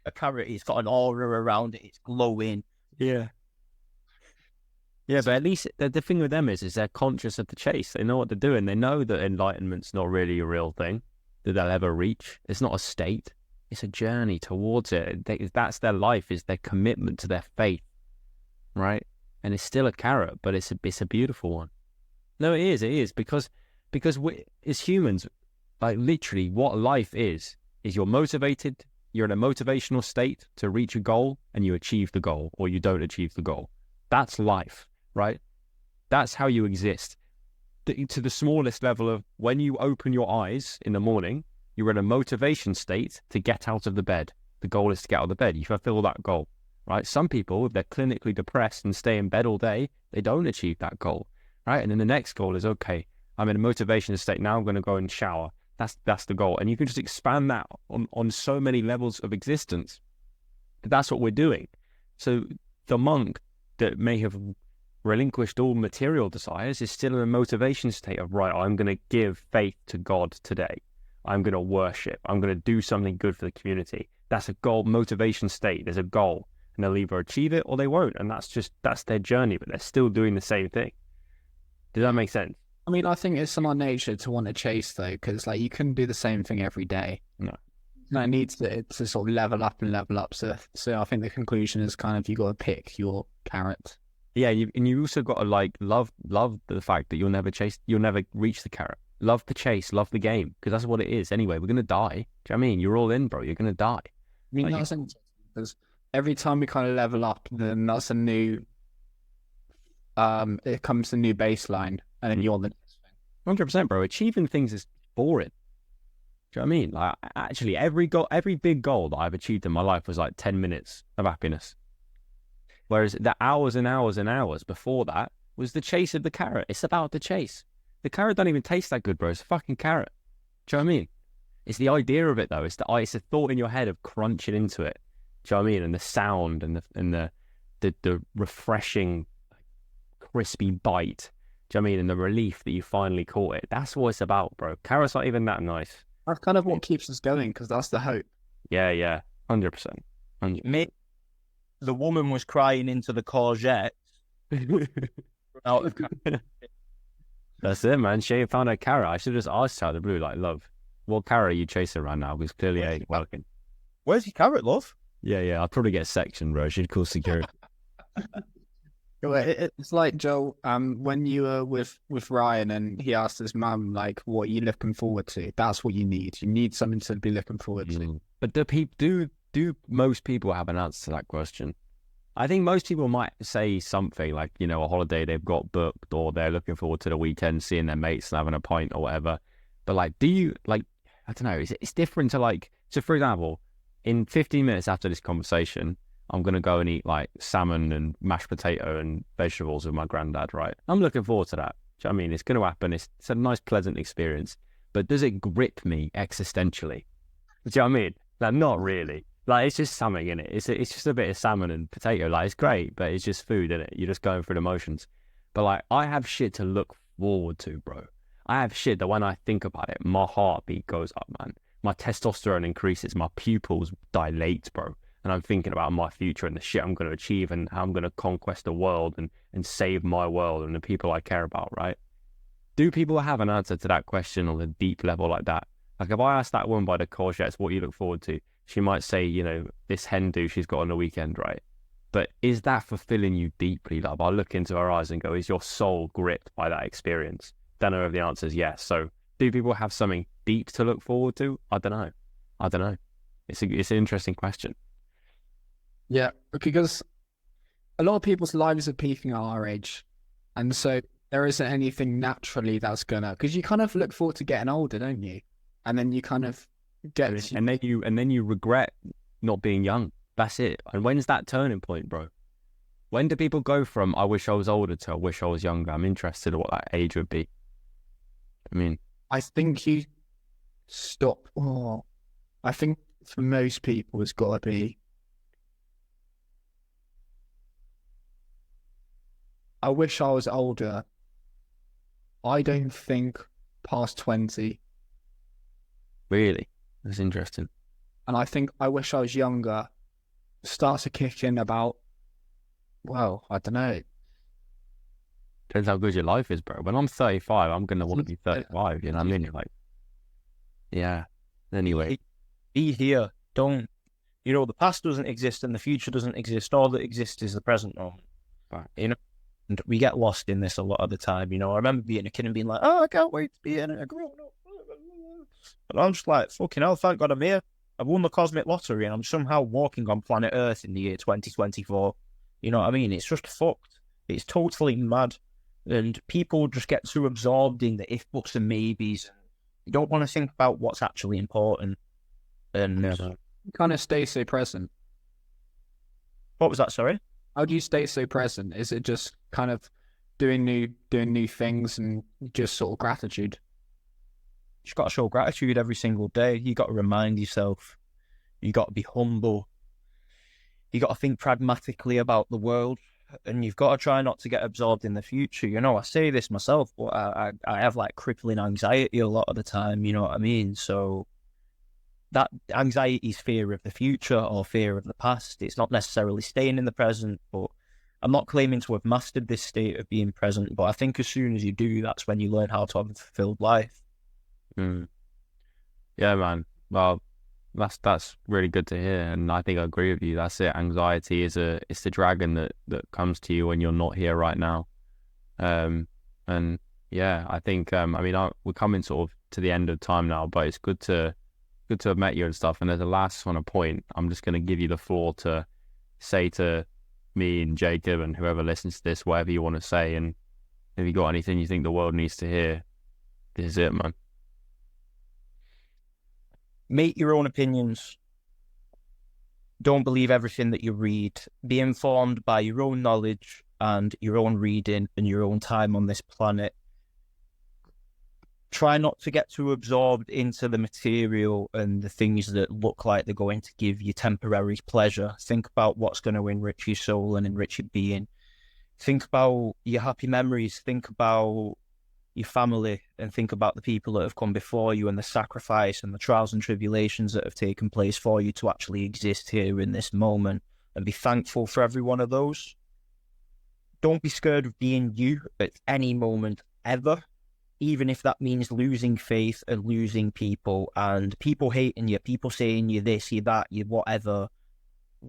a carrot, it's got an aura around it, it's glowing. Yeah. Yeah, but at least the thing with them is they're conscious of the chase. They know what they're doing. They know that enlightenment's not really a real thing that they'll ever reach. It's not a state. It's a journey towards it. That's their life, is their commitment to their faith, right? And it's still a carrot, but it's a beautiful one. No, it is because we, as humans, like literally what life is you're motivated, you're in a motivational state to reach a goal and you achieve the goal or you don't achieve the goal. That's life. Right? That's how you exist. To the smallest level of when you open your eyes in the morning, you're in a motivation state to get out of the bed. The goal is to get out of the bed. You fulfill that goal, right? Some people, if they're clinically depressed and stay in bed all day, they don't achieve that goal, right? And then the next goal is, okay, I'm in a motivation state. Now I'm going to go and shower. That's the goal. And you can just expand that on so many levels of existence. That's what we're doing. So the monk that may have relinquished all material desires is still in a motivation state of, right, I'm going to give faith to God today. I'm going to worship. I'm going to do something good for the community. That's a goal, motivation state. There's a goal and they'll either achieve it or they won't. And that's their journey, but they're still doing the same thing. Does that make sense? I mean, I think it's in our nature to want to chase, though, because like you couldn't do the same thing every day. No. It needs to sort of level up and level up. So I think the conclusion is kind of you got to pick your carrot. Yeah, and you also got to like love the fact that you'll never reach the carrot. Love the chase, love the game, because that's what it is. Anyway, we're gonna die. Do you know what I mean? You're all in, bro. You're gonna die. I mean, Like, that's interesting because every time we kind of level up, then that's a new. It comes a new baseline, and then you're the next thing. 100%, bro. Achieving things is boring. Do you know what I mean? Like, actually, every big goal that I've achieved in my life was like 10 minutes of happiness. Whereas the hours and hours and hours before that was the chase of the carrot. It's about the chase. The carrot don't even taste that good, bro. It's a fucking carrot. Do you know what I mean? It's the idea of it, though. It's a thought in your head of crunching into it. Do you know what I mean? And the sound and the refreshing, crispy bite. Do you know what I mean? And the relief that you finally caught it. That's what it's about, bro. Carrot's not even that nice. That's kind of what keeps us going because that's the hope. Yeah. 100%. Mate, the woman was crying into the courgette. Out of That's it, man. She found a carrot. I should have just asked her out of the blue, like, love, what carrot are you chasing right now? Because clearly I ain't working. Where's your carrot, love? Yeah. I'll probably get sectioned, bro. She'd call security. It's like Joel, when you were with Ryan and he asked his mum, like, what are you looking forward to? That's what you need. You need something to be looking forward to. But do most people have an answer to that question? I think most people might say something like, you know, a holiday they've got booked, or they're looking forward to the weekend, seeing their mates and having a pint or whatever. But like, do you, like, I don't know, it's different to like, so for example, in 15 minutes after this conversation, I'm going to go and eat like salmon and mashed potato and vegetables with my granddad, right? I'm looking forward to that. Do you know what I mean? It's going to happen. It's a nice, pleasant experience. But does it grip me existentially? Do you know what I mean? Like, not really. Like, it's just something in it. It's just a bit of salmon and potato. Like, it's great, but it's just food, in it. You're just going through the motions. But like, I have shit to look forward to, bro. I have shit that when I think about it, my heartbeat goes up, man. My testosterone increases. My pupils dilate, bro. And I'm thinking about my future and the shit I'm going to achieve and how I'm going to conquest the world and save my world and the people I care about, right? Do people have an answer to that question on a deep level like that? Like, if I asked that woman by the courgettes what you look forward to, she might say, you know, this hen do she's got on the weekend, right? But is that fulfilling you deeply? Like, I look into her eyes and go, is your soul gripped by that experience? Don't know if the answer is yes. So do people have something deep to look forward to? I don't know. It's an interesting question. Yeah, because a lot of people's lives are peaking at our age. And so there isn't anything naturally that's gonna, because you kind of look forward to getting older, don't you? And then you kind of get and then you regret not being young. That's it. And when's that turning point, bro? When do people go from I wish I was older to I wish I was younger? I'm interested in what that age would be. I mean, I think you stop. Oh, I think for most people it's got to be I wish I was older. I don't think past 20. really? That's interesting. And I think I wish I was younger starts to kick in about, well, I don't know. Depends how good your life is, bro. When I'm 35, I'm going to want to be 35, you know what I mean? Like, yeah. Anyway. Be here. Don't, you know, the past doesn't exist and the future doesn't exist. All that exists is the present moment. Right. You know, and we get lost in this a lot of the time. You know, I remember being a kid and being like, oh, I can't wait to be in it. I grown up. And I'm just like, fucking hell, thank God I'm here. I've won the cosmic lottery and I'm somehow walking on planet Earth in the year 2024. You know what I mean? It's just fucked. It's totally mad. And people just get too absorbed in the if, buts, and maybes. You don't want to think about what's actually important. And Kind of stay so present. What was that, sorry? How do you stay so present? Is it just kind of doing new things and just sort of gratitude? You've got to show gratitude every single day. You got to remind yourself. You got to be humble. You got to think pragmatically about the world, and you've got to try not to get absorbed in the future. You know, I say this myself, but I have like crippling anxiety a lot of the time. You know what I mean? So that anxiety is fear of the future or fear of the past. It's not necessarily staying in the present, but I'm not claiming to have mastered this state of being present. But I think as soon as you do, that's when you learn how to have a fulfilled life. Yeah, man. Well, that's really good to hear, and I think I agree with you. That's it. Anxiety it's the dragon that comes to you when you're not here right now. And yeah, I think we're coming sort of to the end of time now, but it's good to have met you and stuff. And there's a last one, a point. I'm just going to give you the floor to say to me and Jacob and whoever listens to this, whatever you want to say, and if you got anything you think the world needs to hear, this is it, man. Make your own opinions. Don't believe everything that you read. Be informed by your own knowledge and your own reading and your own time on this planet. Try not to get too absorbed into the material and the things that look like they're going to give you temporary pleasure. Think about what's going to enrich your soul and enrich your being. Think about your happy memories. Think about your family, and think about the people that have come before you and the sacrifice and the trials and tribulations that have taken place for you to actually exist here in this moment, and be thankful for every one of those. Don't be scared of being you at any moment ever, even if that means losing faith and losing people and people hating you, people saying you this, you that, you whatever.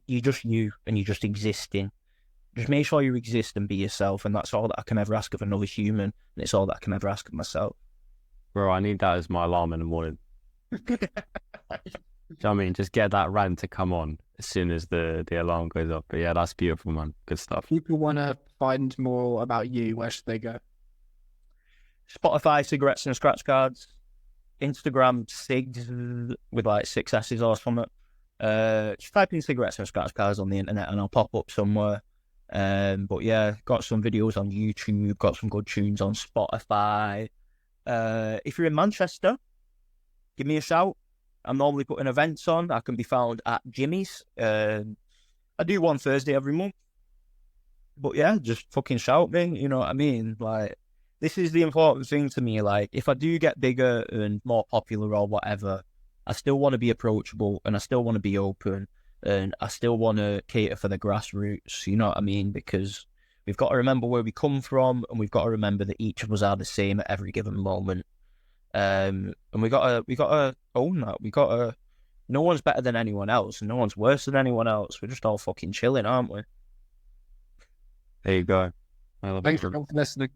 You're just you and you're just existing. Just make sure you exist and be yourself, and that's all that I can ever ask of another human, and it's all that I can ever ask of myself. Bro, I need that as my alarm in the morning. Do you know what I mean? Just get that rant to come on as soon as the alarm goes off. But yeah, that's beautiful, man. Good stuff. People want to find more about you. Where should they go? Spotify, Cigarettes and Scratch Cards. Instagram, Cigssssss with like 6 S's or something. Just type in Cigarettes and Scratch Cards on the internet and I'll pop up somewhere. But yeah, got some videos on YouTube, got some good tunes on Spotify. If you're in Manchester, give me a shout. I'm normally putting events on. I can be found at Jimmy's. I do one Thursday every month. But yeah, just fucking shout me, you know what I mean? Like, this is the important thing to me. Like, if I do get bigger and more popular or whatever, I still want to be approachable and I still want to be open and I still want to cater for the grassroots, you know what I mean? Because we've got to remember where we come from and we've got to remember that each of us are the same at every given moment. And we gotta own that. No one's better than anyone else and no one's worse than anyone else. We're just all fucking chilling, aren't we? There you go. I love Thanks it. for listening.